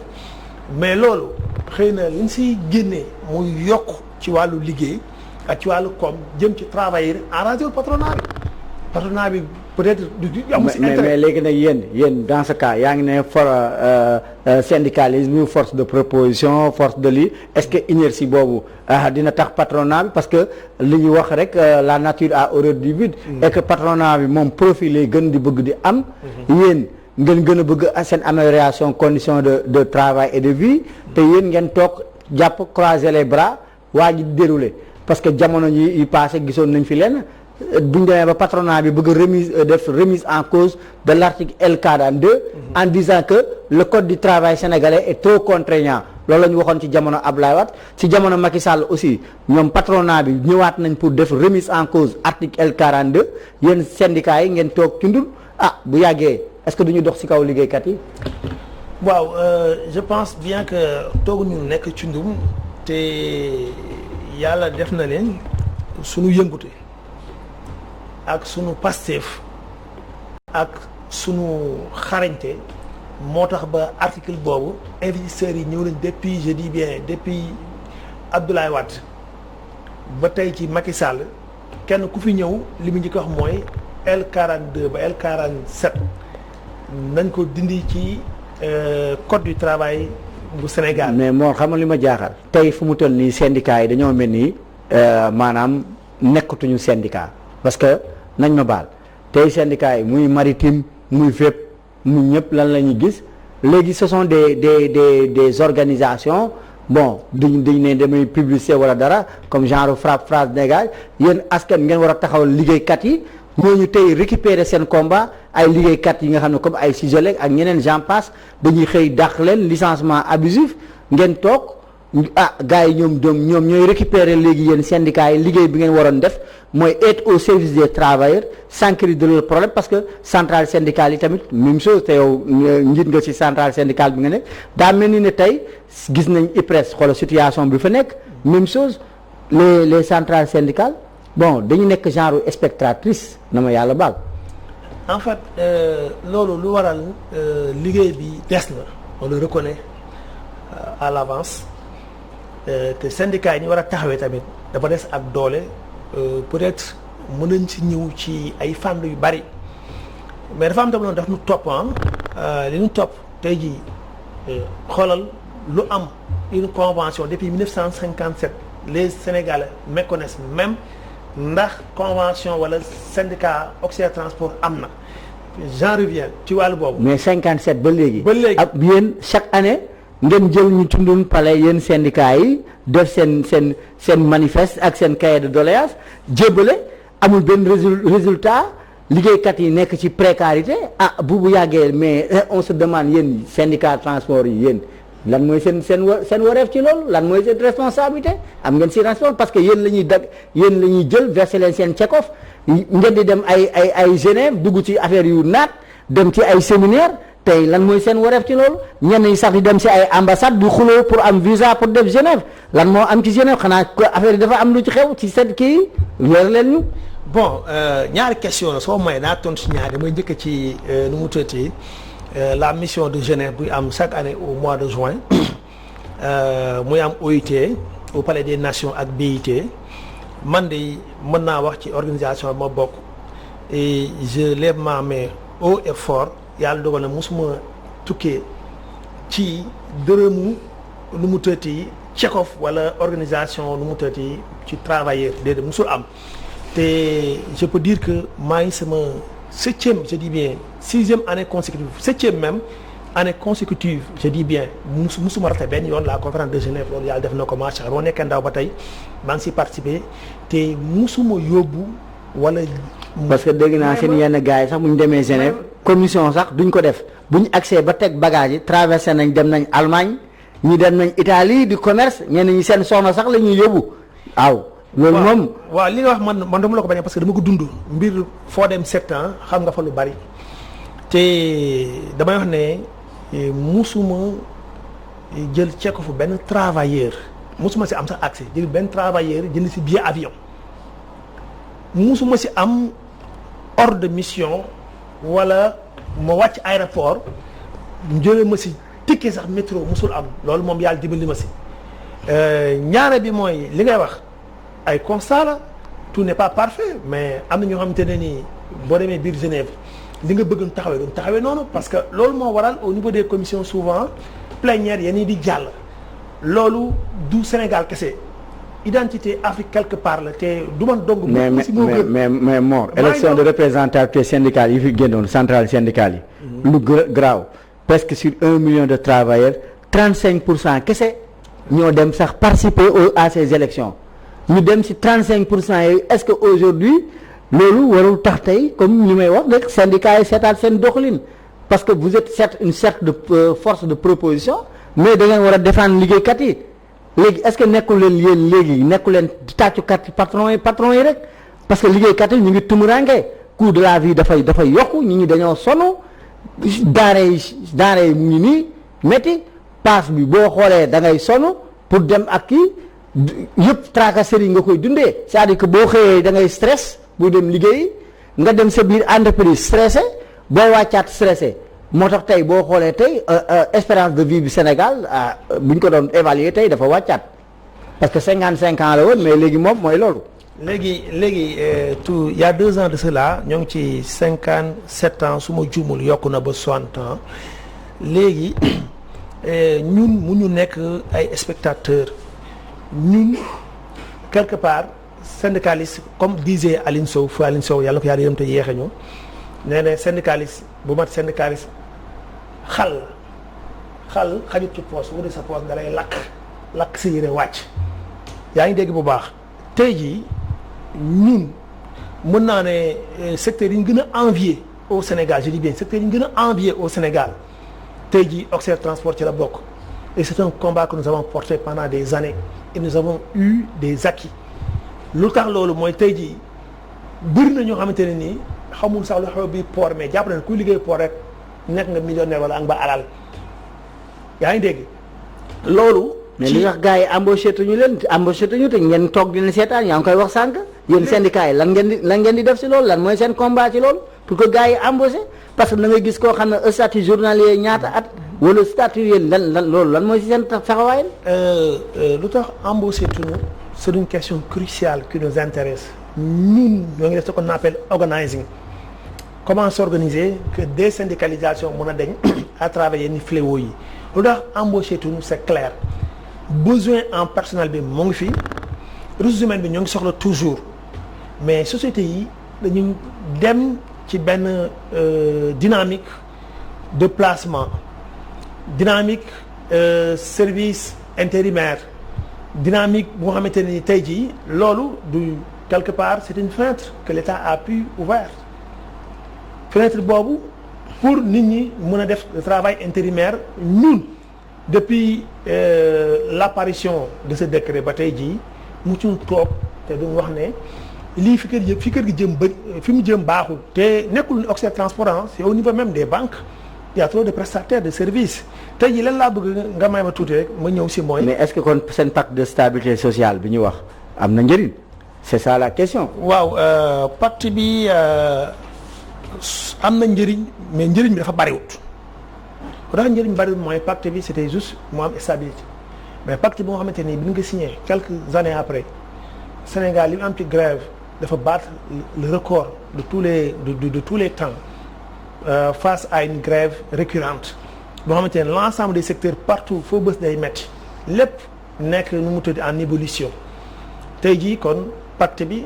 mais loolu xëy na li ñu siy génnee muy yokk ci wàllu liggéey ak ci wàllu koom jëm ci travailleur arrangé patronat bi peut-être amul si intérêt mais léegi nag yéen dans ce cas yaa ngi ne syndicalisme force de proposition force de lii est-ce que inertie boobu dina tax patronat bi parce que li ñu wax rek la nature a horreur du vide et que patronat bi moom profit lay gën di bëgg di am yéen ngeen gën a bëgg seen amélioration conditions de travail et de vie te yéen ngeen toog jàpp croiser les bras waa ji dérouler parce que jamono yi passé gisoon nañ fi leen bu ñu demee ba patronat bi bëgg remise en cause de l'article L42 en disant que le code du travail sénégalais est trop contraignant loolu la ñu waxoon ci jamono Ablaye Wade ci jamono Macky Sall aussi ñoom patronat bi ñëwaat nañ pour def remise en cause article L42 yéen syndicats yi ngeen toog ci ndul bu yàggee est-ce que duñu dox ci kaw liggéeykat yi. waaw je pense bien que tooguñu nekk ci ndum te yàlla def na leen suñu yëngute ak sunu Pastef ak sunu xarañte moo tax ba article boobu investisseurs yi ñëw nañ depuis je dis bien depuis Abdoulaye Wade ba tey ci Macky Sall kenn ku fi ñëw li mu njëkk wax mooy L42 ba L47 nañ ko dindi ci code du travail bu Sénégal. mais moo xam nga li ma jaaxal tey fu mu toll nii syndicats yi dañoo mel ni maanaam nekkatuñu syndicat parce que nañ ma baal tey syndicats yi muy maritime muy fépp muy ñëpp lan la ñuy gis léegi ce sont des organisations bon duñ ne damay publicité wala dara comme genre frappe phrase dégage yéen askan ngeen war a taxawal liggéeykat yi ñooñu tey récupérer seen combat ay liggéeykat yi nga xam ne comme ay Sigelec ak ñeneen j'en passe dañuy xëy dàq leen licenciement abusif ngeen toog gars yi ñoom ñooy récupérer léegi yéen syndicats yi liggéey bi ngeen waroon def mooy être au service des travailleurs s'enquérir de leur problème parce que centrale syndicale yi tamit même chose te yow njiit nga ci centrale syndicale bi nga nekk daa mel ni ne tey gis nañ IPRES xoolal situation bi fa nekk même chose les centrales syndicales bon dañu nekk genre spectatrice na ma yàlla baal. en fait loolu lu waral liggéey bi des na on le reconnaît à l'avance te syndicats yi ñu war a taxawee tamit dafa des ak doole peut-être mën nañ ci ñëw ci ay fànn yu bari mais dafa am tam noonu daf ñu topp li ñu topp tey jii xoolal lu am une convention depuis 1957 les Sénégalais méconnaissent même ndax convention wala syndicat auxiliaire transport am na j'en reviens ci wàllu boobu. mais 57 ba léegi. ak yéen chaque année ngeen jël ñu tundun palais yéen syndicats yi def seen manifeste ak seen cahier de doléances jébbale amul benn résultat liggéeykat yi nekk ci précarité bu yàggee mais on se demande yéen syndicat transport yi yéen lan mooy seen wareef ci loolu lan mooy seen responsabilité am ngeen si responsabilité parce que yéen la ñuy jël verser leen seen check-off ngeen di dem ay Genève dugg ci affaire yu naat dem ci ay séminaire tey lan mooy seen wareef ci loolu ñenn ñi sax di dem si ay ambassade du xuloo pour am visa pour def Genève lan moo am ci Genève xanaa affaire yi dafa am lu ci xew ci seen kii leer leen ñu. bon ñaari question la soo may naa tontu si ñaari damay njëkk ci nu mu tëddee la mission de Genève buy am chaque année au mois de juin muy am OIT au Palais des Nations ak BIT man de mën naa wax ci organisation bi ma bokk et je lève ma main haut et fort yàlla dogal na mosuma tukkee ci dërëmu nu mu tëddee check-off wala organisation nu mu tëddee ci travailleur déedéet mosul am te je peux dire que maa ngi sama 7e je dis bien 6e année consécutive 7e même année consécutive je dis bien musuma rate benn yoon la conférence de Genève loolu yàlla def na ko macha allah boo nekkee ndaw ba tey maa ngi si participer te musuma yóbbu wala. parce que dégg naa seen yenn gars yi sax bu ñu demee Genève commission sax duñ ko def bu ñu accès ba teg bagage yi traversé nañ dem nañ Allemagne ñi dem nañ Italie du commerce ñenn ñi seen soxna sax la ñuy yóbbu waaw. loolu moom waaw li nga wax man dama la ko bañee parce que dama ko dund mbir foo dem 7 ans xam nga fa lu bari te damay wax ne musuma jël ceeko fu benn travailleur musuma si am sax accès jël benn travailleur jënd si billet avion musuma si am ordre de mission wala ma wàcc aéroport jëlee ma si ticket sax métro musul am loolu moom yàlla dimbali ma si ñaare bi mooy li ngay wax ay constat la tout n'est pas parfait mais am na ñoo xamante ne nii boo demee biir Genève li nga bëgg taxawee noonu parce que loolu moo waral au niveau des commissions souvent plénières yéen di jàll loolu du Sénégal kese identité Afrique quelque part la te du man dong. mais Mor élection de représentativité syndicale yi fi génnoon centrale syndicale yi. lu graaw presque sur 1 million de travailleurs 35% kese ñoo dem sax participer à ces élections ñu dem ci 35% yooyu est-ce que aujourd'hui loolu warul tax tey comme li may wax rek syndicats yi seetaat seen doxalin parce que vous êtes certes une certaine force de proposition mais da ngeen war a défendre liggéeykat yi léegi est-ce que nekkul leen yéen léegi nekkul leen tàccukat patron yi rek parce que liggéeykat yi ñu ngi tumurange coût de la vie dafay yokku ñi dañoo sonn denrée yi mu ngi nii métti passe bi boo xoolee da ngay sonn pour dem ak kii yëpp tracasserie yi nga koy dundee c'est-à-dire que boo xëyee da ngay stress bu dem liggéeyi nga dem sa biir entreprise stressé boo wàccaat stressé moo tax tey boo xoolee tey espérance de vie bi Sénégal bu ñu ko doon évaluer tey dafa wàccaat parce que 55 ans la woon mais léegi moom mooy loolu. léegi tout il y a 2 ans de cela ñoo ngi ci 57 ans su ma juumul yokku na ba 60 ans léegi ñun mu ñu nekk ay spectateurs ñun quelque part. syndicaliste comme disait Aline Sow yàlla na ko yàlla yërëm te yéexe ñu nee na syndicaliste bu mat syndicaliste xal xajut ci poos wala sa poos nga lay lakk si yére wàcc yaa ngi dégg bu baax tey jii ñun mën naa ne secteur yi ñu gën a envier au Sénégal je dis bien secteur yi ñu gën a envier au Sénégal tey jii Auxerre Transport ci la bokk et c'est un combat que nous avons porté pendant des années et nous avons eu des acquis lu tax loolu mooy tey jii bëri na ñoo xamante ne nii xamul sax lu xew bi port mais jàpp na ne kuy liggéey port rek nekk nga millionnaire wala am ba alal yaa ngi dégg loolu. mais li wax gars yi embauché tuñu te ngeen toog dina seetaan yaa ngi koy wax sànq. yéen syndicats yi lan ngeen di def si loolu lan mooy seen combat ci loolu pour que gars yi embauché parce que da ngay gis koo xam ne statut journalier ñaata at wala statut yéen lan mooy si seen taxawaay. lu tax embauché tuñu c'est une question cruciale qui nous intéresse ñun ñoo ngi def ce qu'on appelle organizing comment s'organiser que désyndicalisation mën a dañ à travers yenn fléaux yi lu tax embauché tuñu c'est clair besoin en personnel bi mu ngi fi ressources humaines bi ñoo ngi soxla toujours mais société yi dañu dem ci benn dynamique de placement dynamique service intérimaire dynamique bu nga xamante ni tey jii loolu du quelque part c'est une fenêtre que l'État a pu ouvrir fenêtre boobu pour nit ñi mën a def le travail intérimaire ñun depuis l'apparition de ce décret ba tey jii mu ci toog te duñ wax ne lii fi kër gi jëm ba fi mu jëm baaxul te nekkul Auxerre Transport c'est au niveau même des banques il y a trop de prestataires de services tey jii lan laa bëgg nga may ma tuuti rek ma ñëw si mooy. mais est-ce que kon seen pacte de stabilité sociale bi ñu wax am na njëriñ c'est ça la question. waaw pacte bi am na njëriñ mais njëriñ bi dafa bariwut bu tax njëriñ bariwut mooy pacte bi c'était juste mu am stabilité mais pacte bi nga xamante ni bi ñu ko signé quelques années après Sénégal li mu am ci grève dafa battre le record de tous les temps face à une grève récurrente boo xamante ne l'ensemble des secteurs partout foo bës day metti lépp nekk nu mu tudd en ébullition tey jii kon pacte bi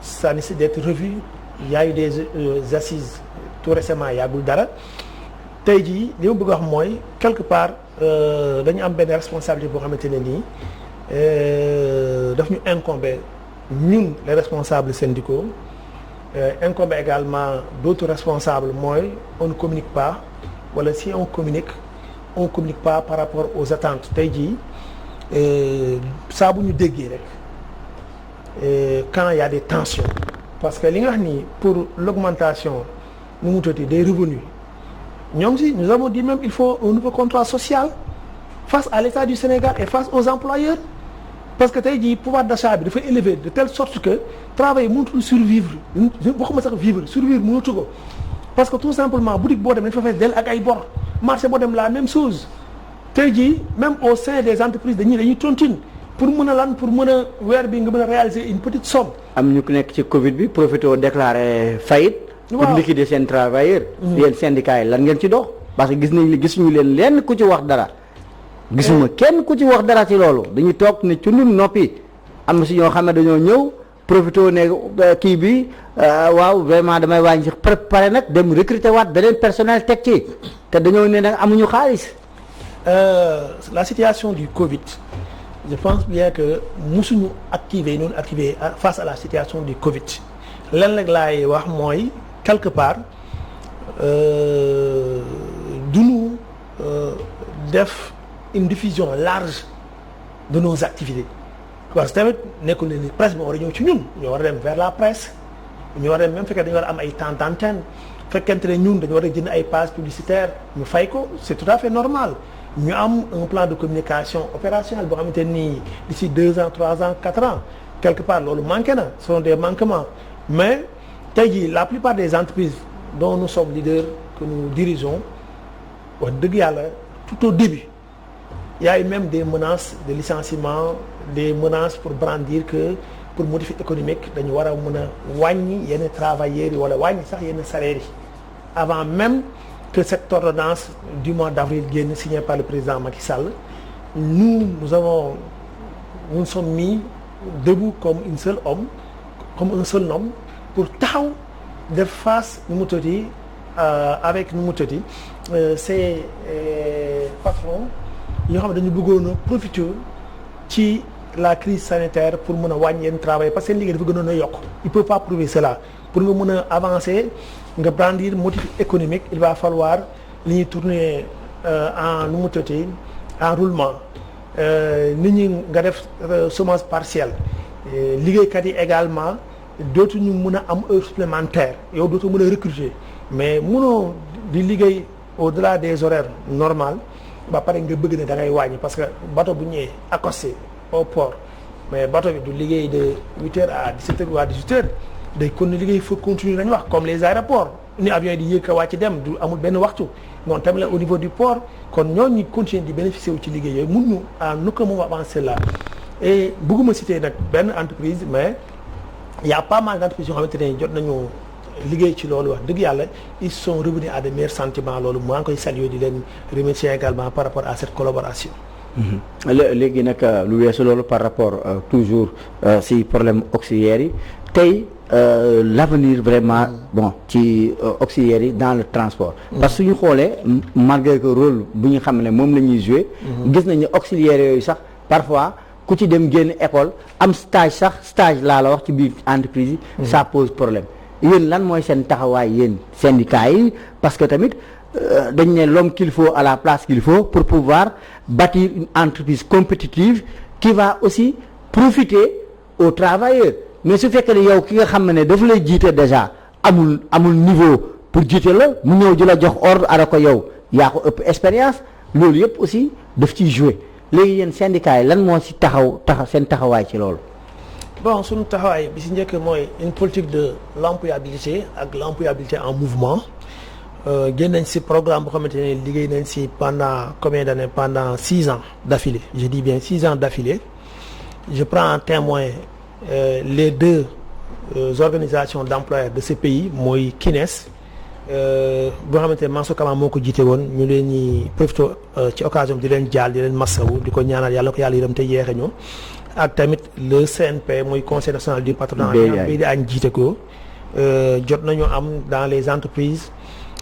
ça nécessite d'être revu il y a eu des assises tout récemment yàggul dara tey jii li ma bëgg a wax mooy quelque part dañu am benn responsabilité boo xamante ne nii daf ñu incomber ñun les responsables syndicaux incomber également d'autres responsables mooy on ne communique pas wala si on communique pas par rapport aux attentes tey jii saa bu ñu déggee rek quand il y a des tensions parce que li nga wax nii pour l'augmentation nu mu tuddati des revenus ñoom si nous avons dit même il faut un nouveau contrat social face à l'État du Sénégal et face aux employeurs parce que tey jii pouvoir d'achat bi dafa élevé de telle sorte que travail mënatul survivre waxuma sax vivre survivre mënatu ko parce que tout simplement boutique boo dem dañ fa fees del ak ay bor marché boo dem la même chose tey jii même au sein des entreprises dañuy tontine pour mën a lan pour mën a weer bi nga mën a réaliser une petite somme. am ñu nekk ci Covid bi profité déclaré faillite. pour liquider seen travailleurs. yéen syndicats yi lan ngeen ci dox. parce que gisuñu leen lenn ku ci wax dara. gisuma kenn ku ci wax dara ci loolu dañuy toog ne ci ñun noppi am na si ñoo xam ne dañoo ñëw profité ne kii bi waaw vraiment damay wàññi préparé nag dem recruter waat beneen personnel teg ci te dañoo ne nag amuñu xaalis. La situation du Covid je pense bien que musuñu activer face à la situation du Covid lenn rek laay wax mooy quelque part duñu def une diffusion large de nos activités parce que tamit nekkul ne ni presse bi war a ñëw ci ñun ñoo war a dem vers la presse ñu war a dem même fekkee dañu war a am ay temps d'antenne fekkente ne ñun dañu war a jënd ay pages publicitaires ñu fay ko c'est tout à fait normal ñu am un plan de communication opérationnel boo xamante nii d'ici 2 ans 3 ans 4 ans quelque part loolu manqué na ce sont des manquements mais tey jii la plupart des entreprises dont nous sommes leaders que nous dirigeons wax dëgg yàlla tout au début il y a eu même des menaces de licenciement des menaces pour brandir que pour motif économique dañu war a mën a wàññi yenn travailleurs yi wala wàññi sax yenn salaires yi avant même que cette ordonnance du mois d'avril génn signée par le président Macky Sall nous sommes mis debout comme un seul homme pour taxaw def face avec ces patrons yoo xam ne dañu bëggoon a profiter ci la crise sanitaire pour mën a wàññi yenn travail parce que seen liggéey dafa gënoon a yokk il peut pas prouver cela pour nga mën a avancer nga brandir motif économique il va falloir li ñuy tourner en roulement nit ñi nga def chômage partiel liggéeykat yi également dootuñu mën a am heure supplémentaire yow dootu mën a recruter mais mënoo di liggéey au-delà des horaires normaux ba pare nga bëgg ne da ngay wàññi parce que bateau bu ñëwee accosté au port mais bateau bi du liggéey de 8 heures à 17 heures ou à 18 heures day kon ne liggéey faut continuer lañu wax comme les aéroports ni avion yi di yéeg a wàcc dem du amul benn waxtu noonu tamit la au niveau du port kon ñooñu continuer di bénéficier wu ci liggéey yooyu mun ñu à aucun moment avancer là et bëgguma citer nag benn entreprise mais il y a pas mal d'entreprises yoo xamante ne jot nañu liggéey ci loolu wax dëgg yàlla ils sont revenus à de meilleurs sentiments loolu maa ngi koy saluer di leen remercier également par rapport à cette collaboration. léegi nag lu weesu loolu par rapport toujours si problème auxiliaires yi tey l'avenir vraiment bon ci auxiliaires yi dans le transport. parce que suñu xoolee malgré que rôle bu ñu xam ne moom la ñuy jouer. gis nañu auxiliaires yooyu sax parfois ku ci dem génn école am stage laa la wax ci biir entreprise yi. ça pose problème. yéen lan mooy seen taxawaay yéen syndicats yi parce que tamit dañ ne l'homme qu'il faut à la place qu'il faut pour pouvoir bâtir une entreprise compétitive qui va aussi profiter aux travailleurs mais su fekkee ne yow ki nga xam ne dafa lay jiite déjà amul niveau pour jiite la mu ñëw di la jox ordre ara ko yow yaa ko ëpp expérience loolu yëpp aussi daf ciy jouer léegi yéen syndicats yi lan moo ci taxaw seen taxawaay ci loolu. bon suñu taxawaay bi ci njëkk mooy une politique de l'employabilité ak l'employabilité en mouvement génn nañ ci programme boo xamante ne liggéey nañ ci pendant combien d'années pendant 6 ans d'affilée je dis bien 6 ans d'affilée je prends en témoin les deux organisations d'employeurs de ce pays mooy KINES boo xamante ne Mansour Kama moo ko jiite woon ñu leen ñi profité ci occasion di leen jaal di leen massawu di ko ñaanal yàlla ko yàlla yërëm te yeexe ñu ak tamit le CNP mooy conseil national du patronat bii di añ jiite ko jot nañu am dans les entreprises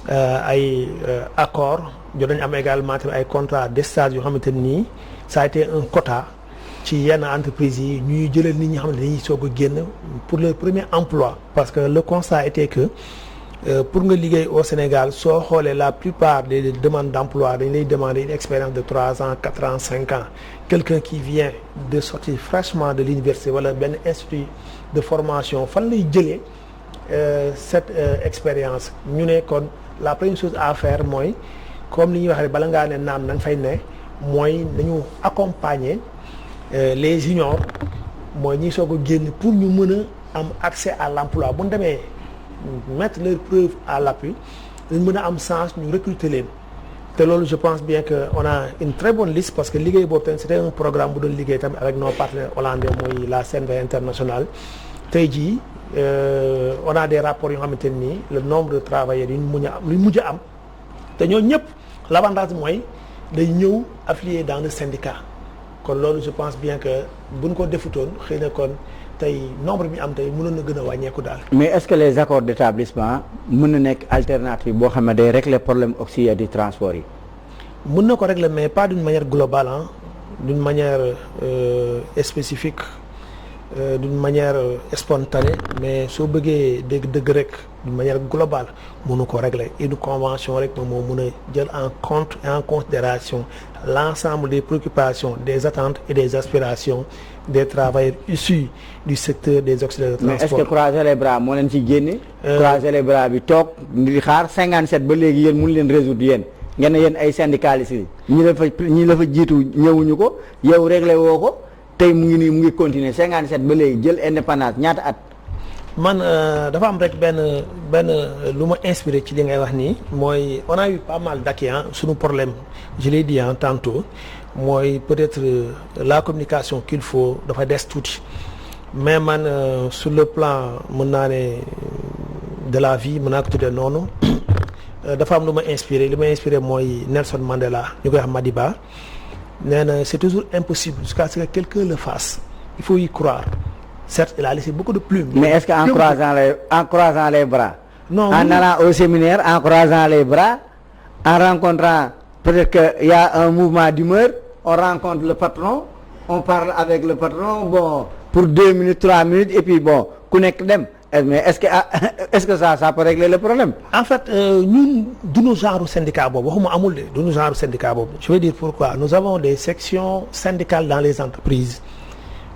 ay accords jot nañu am également tamit ay contrats de stage yoo xamante nii ça a été un quota ci yenn entreprises yi ñuy jëlal nit ñi xam ne dañuy soog a génn pour le premier emploi parce que le constat était que pour nga liggéey au Sénégal soo xoolee la plupart des demandes d'emploi dañ lay demander une expérience de 3 ans 4 ans 5 ans quelqu'un qui vient de sortir fraîchement de l'université wala benn institut de formation fan lay jëlee cette expérience ñu ne kon la première chose à faire mooy comme li ñuy wax rek bala ngaa ne naam na nga fay ne mooy nañu accompagner les juniors mooy ñi soog a génn pour ñu mën a am accès à l'emploi bu ñu demee mettre leur preuve à l'appui dañ mën a am chance ñu recruter leen te loolu je pense bien que on a une très bonne liste parce que liggéey boobu tamit c'était un programme bu doon liggéey tamit avec nos partenaires hollandais mooy la CNV internationale tey jii on a des rapports yoo xamante nii le nombre de travailleurs yu ñu mujj a am te ñoo ñëpp l'avantage mooy day ñëw affilié dans le syndicat kon loolu je pense bien que buñ ko defutoon xëy na kon tey nombre bi am tey mënoon na gën a wàññeeku daal. mais est-ce que les accords d'établissement mën na nekk alternative boo xam ne day régler problème auxiliaire du transport yi. mën na ko régler mais pas d'une manière globale hein, d'une manière spécifique d'une manière spontanée mais soo bëggee dëgg rek d'une manière globale mënu ko régler une convention rek moom moo mën a jël en compte et en considération l'ensemble des préoccupations des attentes et des aspirations des travailleurs issus du secteur des auxiliaires de transport. mais est-ce que croiser les bras moo leen ci génne. croiser les bras bi toog di xaar 57 ba léegi yéen mënu leen résoudre yéen ngeen ne yéen ay syndicalistes yi ñi la fa jiitu ñëwuñu ko yow réglé woo ko tey mu ngi nii mu ngi continuer 57 ba léegi jël indépendance ñaata at. man dafa am rek benn lu ma inspiré ci li ngay wax nii mooy on a eu pas mal d'acquis suñu problème je l'ai dit tantôt mooy peut-être la communication qu'il faut dafa des tuuti mais man sur le plan mën naa ne de la vie mën naa ko tuddee noonu dafa am lu ma inspiré li ma inspiré mooy Nelson Mandela ñu koy wax Madiba nee na c'est toujours impossible jusqu'à ce que quelqu'un le fasse il faut y croire. Certes, il a laissé beaucoup de plumes. Mais est-ce qu'en croisant les bras, non, en allant au séminaire, en croisant les bras, en rencontrant, peut-être qu'il y a un mouvement d'humeur, on rencontre le patron, on parle avec le patron, bon, pour 2 minutes, 3 minutes, et puis bon, connecte dem. Mais est-ce que ça peut régler le problème? En fait, nous, de nos genres syndicats, je veux dire pourquoi. Nous avons des sections syndicales dans les entreprises.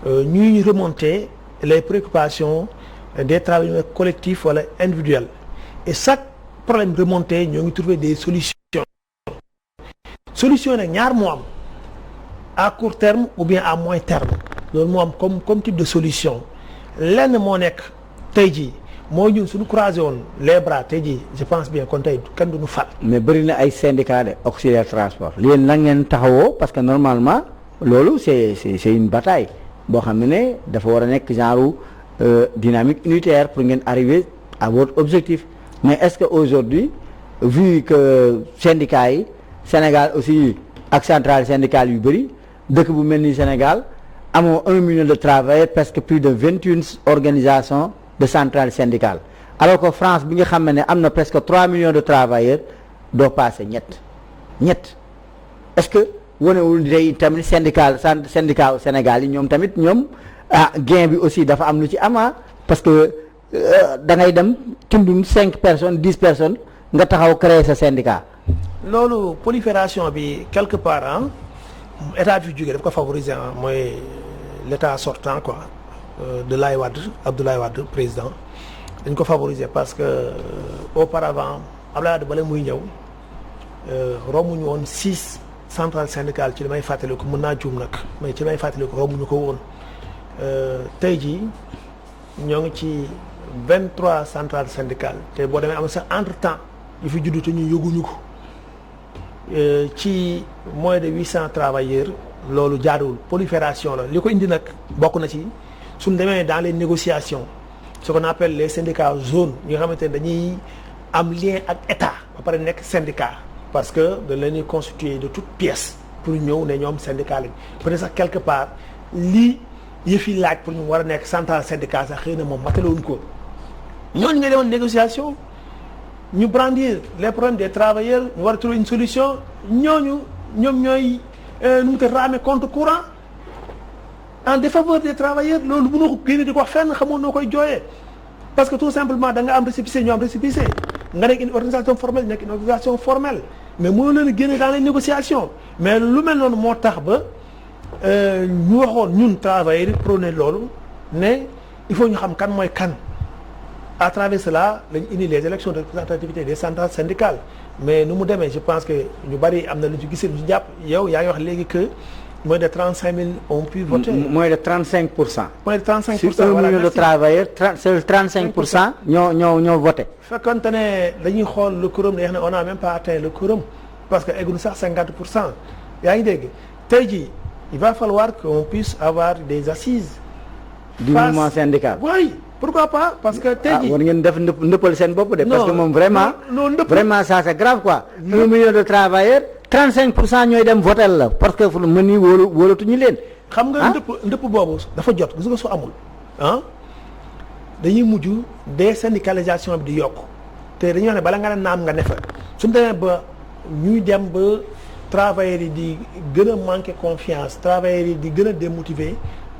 Nous remonter les préoccupations des travailleurs collectifs ou individuels. Et chaque problème remonté, nous avons trouvé des solutions. Solutions, ñaar moo am à court terme ou bien à moyen terme. loolu moo am comme type de solution. lenn moo nekk tey jii moo ñun suñu croisé woon les bras tey jii je pense bien kon tey kenn du ñu fal. mais bëri na ay syndicats de auxiliaire transport. yéen la ngeen taxawoo parce que normalement loolu c'est une bataille. boo xam ne dafa war a nekk genre dynamique unitaire pour ngeen arriver à votre objectif mais est-ce que aujourd'hui vu que syndicats yi Sénégal aussi ak centrale syndicale yu bëri dëkk bu mel ni Sénégal amoo 1 million de travailleurs presque plus de 21 organisations de centrales syndicales alors que France bi nga xam ne am na presque 3 millions de travailleurs doo passé ñett est-ce que wanewul day tamit syndicat au Sénégal yi ñoom tamit ñoom gain bi aussi dafa am lu ci ama parce que da ngay dem tindun 5 personnes 10 personnes nga taxaw créer sa syndicat. loolu prolifération bi quelque part état bi jógee daf ko favoriser mooy l'état sortant quoi de Abdoulaye Wade président dañ ko favoriser parce que auparavant Abdoulaye Wade bala muy ñëw romuñu woon 6 centrale syndicale ci li may fàttaliku mën naa juum nag mais ci li may fàttaliku romuñu ko woon tey jii ñoo ngi ci 23 centrales syndicales te boo demee am sax entre temps yu fi juddu te ñu yëguñu ko ci moins de 800 travailleurs loolu jaaduwul prolifération la li ko indi nag bokk na ci suñ demee dans les négociations ce qu'on appelle les syndicats zones ñi nga xamante ne dañuy am lien ak état ba pare nekk syndicat parce que da leen di constituer de toutes pièces pour ñëw ne ñoom syndicat lañ peut-être sax quelque part lii yëf yi laaj pour ñu war a nekk centrale syndicat sax xëy na moom matalewuñ ko ñooñu nga demoon négociation ñu brandir les problèmes des travailleurs ñu war a trouver une solution ñoom ñooy nu mu ko ramer contre courant en défaveur des travailleurs loolu mënoo ko génne di ko wax fenn xamoon noo koy jooyee parce que tout simplement da nga am récépissé ñu am récépissé nga nekk une organisation formelle nekk une organisation formelle mais mënoo leen a génne dans les négociations mais lu mel noonu moo tax ba ñu waxoon ñun travailleurs yi prôné loolu ne il faut ñu xam kan mooy kan à travers cela lañ indi les élections de représentativité des centrales syndicales mais nu mu demee je pense que ñu bari am na lu ci gisee lu ci jàpp yow yaa ngi wax léegi que moins de 35 000 ont pu voter. moins de 35%. moins de 35%. sur 1 million de travailleurs 35% ñoo voté. fekkonte ne dañuy xool le quorum day wax ne on a même pas atteint le quorum parce que egguñu sax 50% yaa ngi dégg tey jii il va falloir qu'on puisse avoir des assises. du mouvement syndical. oui pourquoi pas parce que tey jii war ngeen def ndëppal seen bopp de. parce que moom vraiment vraiment ça c'est grave quoi. 1 million de travailleurs 35% ñooy dem voter la parce que fu mën ni wóolatuñu leen. xam nga ndëpp boobu dafa jot gis nga su amul ah dañuy mujj désyndicalisation bi di yokk te dañuy wax ne bala nga ne naam nga ne fa suñu demee ba ñuy dem ba travailleurs yi di gën a manquer confiance travailleurs yi di gën a démotiver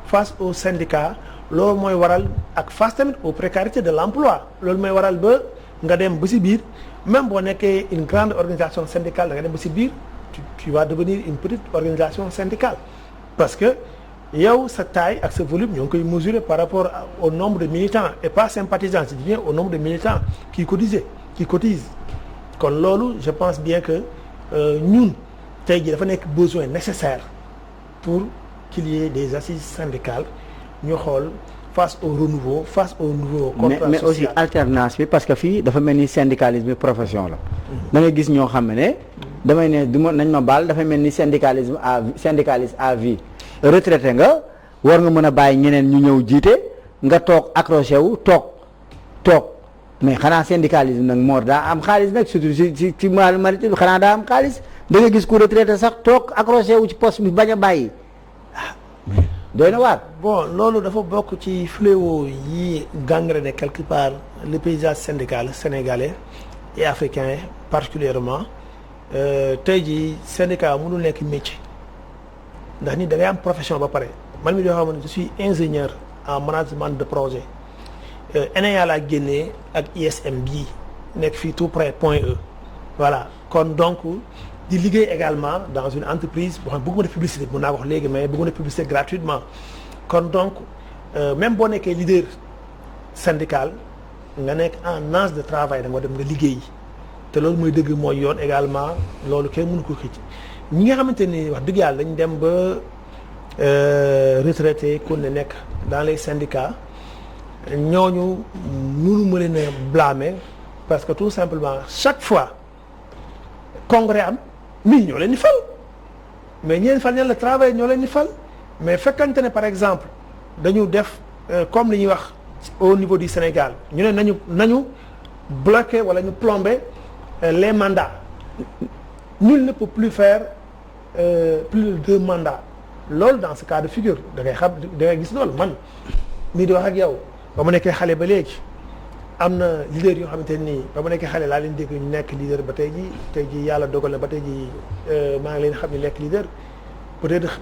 face aux syndicats loolu mooy waral ak face tamit aux précarités de l'emploi loolu mooy waral ba nga dem ba ci biir même boo nekkee une grande organisation syndicale da nga dem ba ci biir tu vas devenir une petite organisation syndicale parce que yow sa taille ak sa volume ñoo ngi koy mesurer par rapport au nombre de militants et pas sympathisants c'est bien au nombre de militants qui cotisent kon loolu je pense bien que ñun tey jii dafa nekk besoin nécessaire pour qu'il y ait des assises syndicales ñu xool face au renouveau face au nouveau contrat mais social. aussi alternance bi parce que fii dafa mel ni syndicalisme profession la. da ngay gis ñoo xam ne damay ne du ma nañ ma baal dafay mel ni syndicalisme syndicaliste à vie retraité nga war nga mën a bàyyi ñeneen ñu ñëw jiite nga toog accroché wu toog mais xanaa syndicalisme nag moo daa am xaalis nag surtout ci maritime xanaa daa am xaalis da nga gis ku retraité sax toog accroché wu ci poste bi bañ a bàyyi doy na waar. bon loolu dafa bokk ci fléau yi gangréné quelque part le paysage syndical sénégalais et africain particulièrement tey jii syndicat mënul nekk métier ndax ni da ngay am profession ba pare man mi doo xam ne je suis ingénieur en management de projet ENEA laa génnee ak ISM bii nekk fii tout près Point E voilà kon donc di liggéey également dans une entreprise boo xam ne bëgguma def publicité mën naa wax léegi mais bëgguma def publicité gratuitement kon donc même boo nekkee leader syndical nga nekk en âge de travail da nga dem nga liggéey te loolu mooy dëgg mooy yoon également loolu kenn mënu ko xëcc ñi nga xamante ni wax dëgg yàlla dañ dem ba retraité ku ne nekk dans les syndicats ñooñu mënu ma leen a blâmer parce que tout simplement chaque fois congrès am mii ñoo leen di fal mais ñeen fal ñeen la travail ñoo leen di fal mais fekkante ne par exemple dañu def comme li ñuy wax au niveau du Sénégal ñu ne nañu bloquer wala ñu plomber les mandats nul ne peut plus faire plus de 2 mandats loolu dans ce cas de figure da ngay xam da ngay gis loolu man mii di wax ak yow ba mu nekkee xale ba léegi am na leader yoo xamante nii ba mu nekkee xale laa leen dégg ñu nekk leader ba tey jii yàlla dogal na ba tey jii maa ngi leen xam ne nekk leader peut-être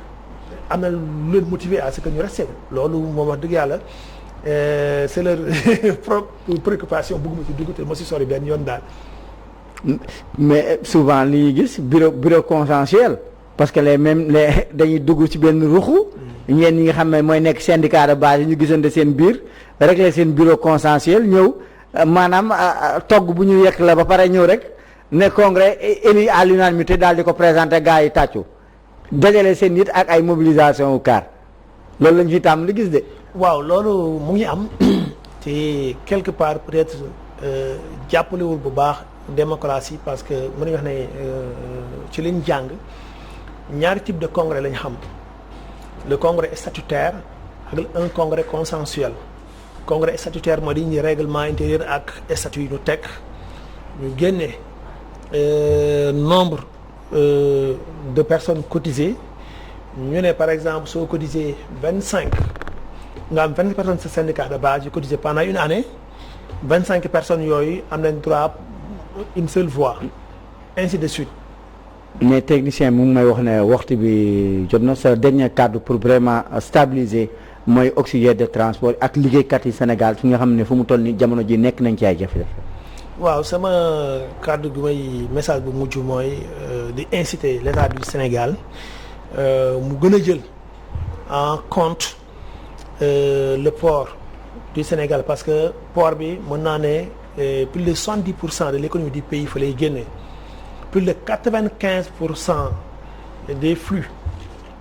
am na lu leen motiver à ce que ñu resté loolu moom wax dëgg yàlla c'est leur préoccupation bëgguma ci dugg te ma si sori benn yoon daal. mais souvent li ñuy gis bureau consensuel parce que les dañuy dugg ci benn ruxu ñeen ñi nga xam ne mooy nekk syndicat de base yi ñu gisante seen biir régler seen bureau consensuel ñëw maanaam togg bu ñu yekk la ba pare ñëw rek ne congrès élu à l'unanimité daal di ko présenter gars yi tàccu dajale seen nit ak ay mobilisation wu car loolu lañ fi tàmm li gis de. waaw loolu mu ngi am te quelque part peut-être jàppalewul bu baax démocratie parce que mën nañu wax ne ci liñ jàng ñaari type de congrès lañ xam le congrès statutaire ak un congrès consensuel congrès statutaire mooy dañuy règlement intérieur ak statut yu ñu teg ñu génne nombre de personnes cotisées ñu ne par exemple soo cotisé 25 nga am 20 personnes sa syndicat de base yu cotisé pendant une année 25 personnes yooyu am nañ droit une seule voix ainsi de suite. mais technicien mu ngi may wax ne waxtu bi jot na sa dernier cadre pour vraiment stabiliser mooy auxiliaire de transport ak liggéeykat yi Sénégal fi nga xam ne fu mu toll ni jamono ji nekk nañ ci ay jafe-jafe. waaw sama cadre bi may message bu mujj mooy di inciter l'État du Sénégal mu gën a jël en compte le port du Sénégal parce que port bi mën naa ne plus de 70% de l'économie du pays fa lay génne plus de 95% des flux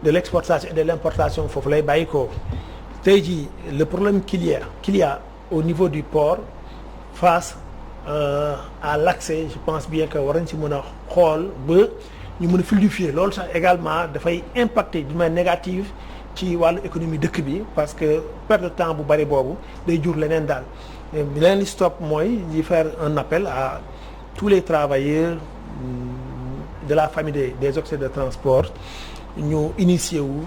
de l'exportation et de l'importation foofu lay bàyyi ko tey jii le problème qu'il y a au niveau du port face à l'accès je pense bien que war nañ ci mën a xool ba ñu mën a fluidifier loolu sax également dafay impacter d'une manière négative ci wàllu économie dëkk bi parce que perte de temps bu bari boobu day jur leneen daal leneen li stop mooy di faire un appel à tous les travailleurs de la famille des auxiliaires de transport ñu initier wu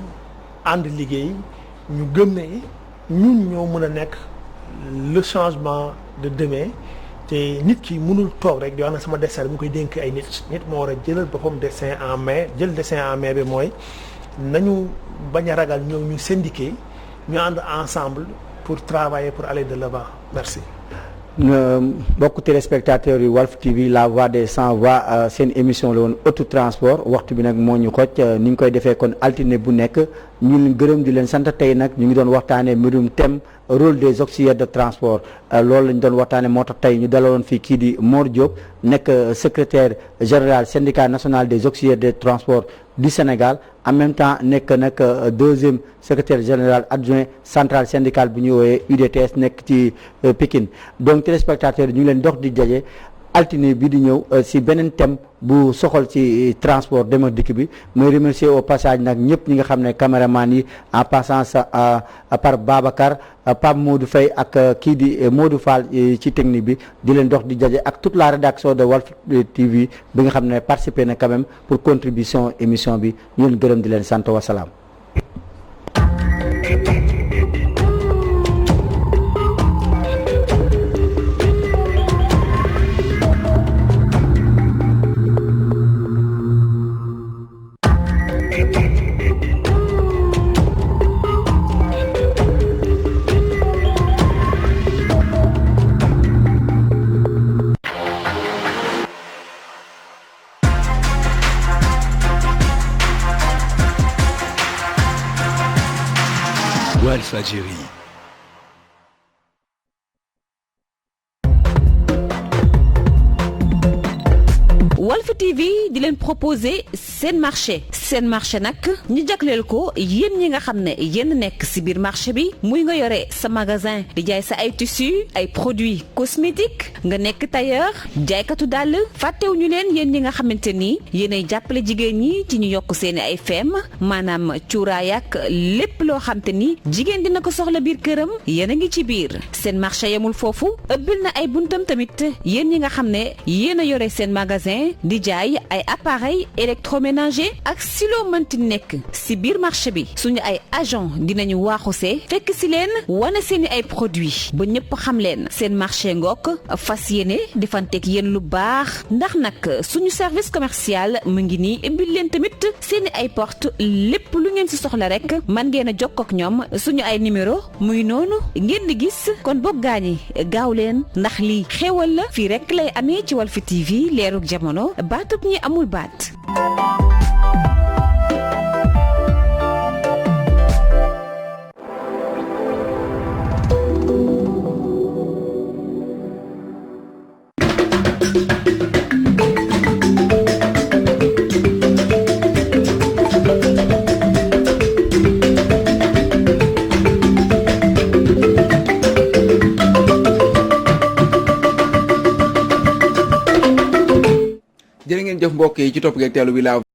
ànd liggéey ñu gëm ne ñun ñoo mën a nekk le changement de demain te nit ki mënul toog rek di wax na sama destin mu koy dénk ay nit moo war a jëlal boppam destin en main jël destin en main bi mooy nañu bañ a ragal ñëw ñu syndiqué ñu ànd ensemble pour travailler pour aller de l'avant merci. mbokk téléspectateurs yu Walf TV la voix des sans voix seen émission la woon autotransport waxtu bi nag moo ñu xoj ni ñu koy defee kon altine bu nekk ñu leen gërëm di leen sant tey nag ñu ngi doon waxtaanee mbirum thème rôle des auxiliaires de transport loolu lañ doon waxtaanee moo tax tey ñu dalaloon fii kii di Mor Diop nekk secrétaire général syndicat national des auxiliaires de transport du Sénégal en même temps nekk nag deuxième secrétaire général adjoint central syndical bu ñuy woowee UDTS nekk ci Pikine donc téléspectateurs yi ñu ngi leen dox di daje altine bi di ñëw si beneen thème bu soxal ci transport dem ak dikk bi mooy remercier au passage nag ñëpp ñi nga xam ne caméraman yi en passant par Babacar Pape Modou Faye ak kii di Modou Fall ci technique bi di leen dox di daje ak toute la rédaction de Walf TV bi nga xam ne participé na quand même pour contribution émission bi ñu leen gërëm di leen sant wasalaam. Walfadjri. Walf TV di leen proposer seen marché nag ñu jagleel ko yéen ñi nga xam ne yéen nekk ci biir marché bi muy nga yore sa magasin di jaay sa ay tissus ay produits cosmétiques nga nekk tailleur jaaykatu dàll fàttewuñu leen yéen ñi nga xamante ni yéenay jàppale jigéen ñi ci ñu yokk seeni ay feem maanaam cuuraay ak lépp loo xam te ni jigéen dina ko soxla biir këram yéen a ngi ci biir seen marché yemul foofu ëbbil na ay buntam tamit yéen ñi nga xam ne yéen a yore seen magasin di jaay ay appareil électroménager ak si loo mënti nekk si biir marché bi suñu ay agent dinañu waaxusee fekk si leen wane seeni ay produits ba ñëpp xam leen seen marché ngook fas yéene defanteeg yéen lu baax ndax nag suñu service commercial mu ngi nii ibbil leen tamit seeni ay porte lépp lu ngeen si soxla rek man ngeen a jokkoo ak ñoom suñu ay numéro muy noonu ngeen di gis kon boog gaañi gaaw leen ndax lii xéewal la fii rek lay amee ci Walf TV leerug jamono baatub ñi amul baat. jërë ngeen jëf mbokk yi ci topp geeg teelu bi laa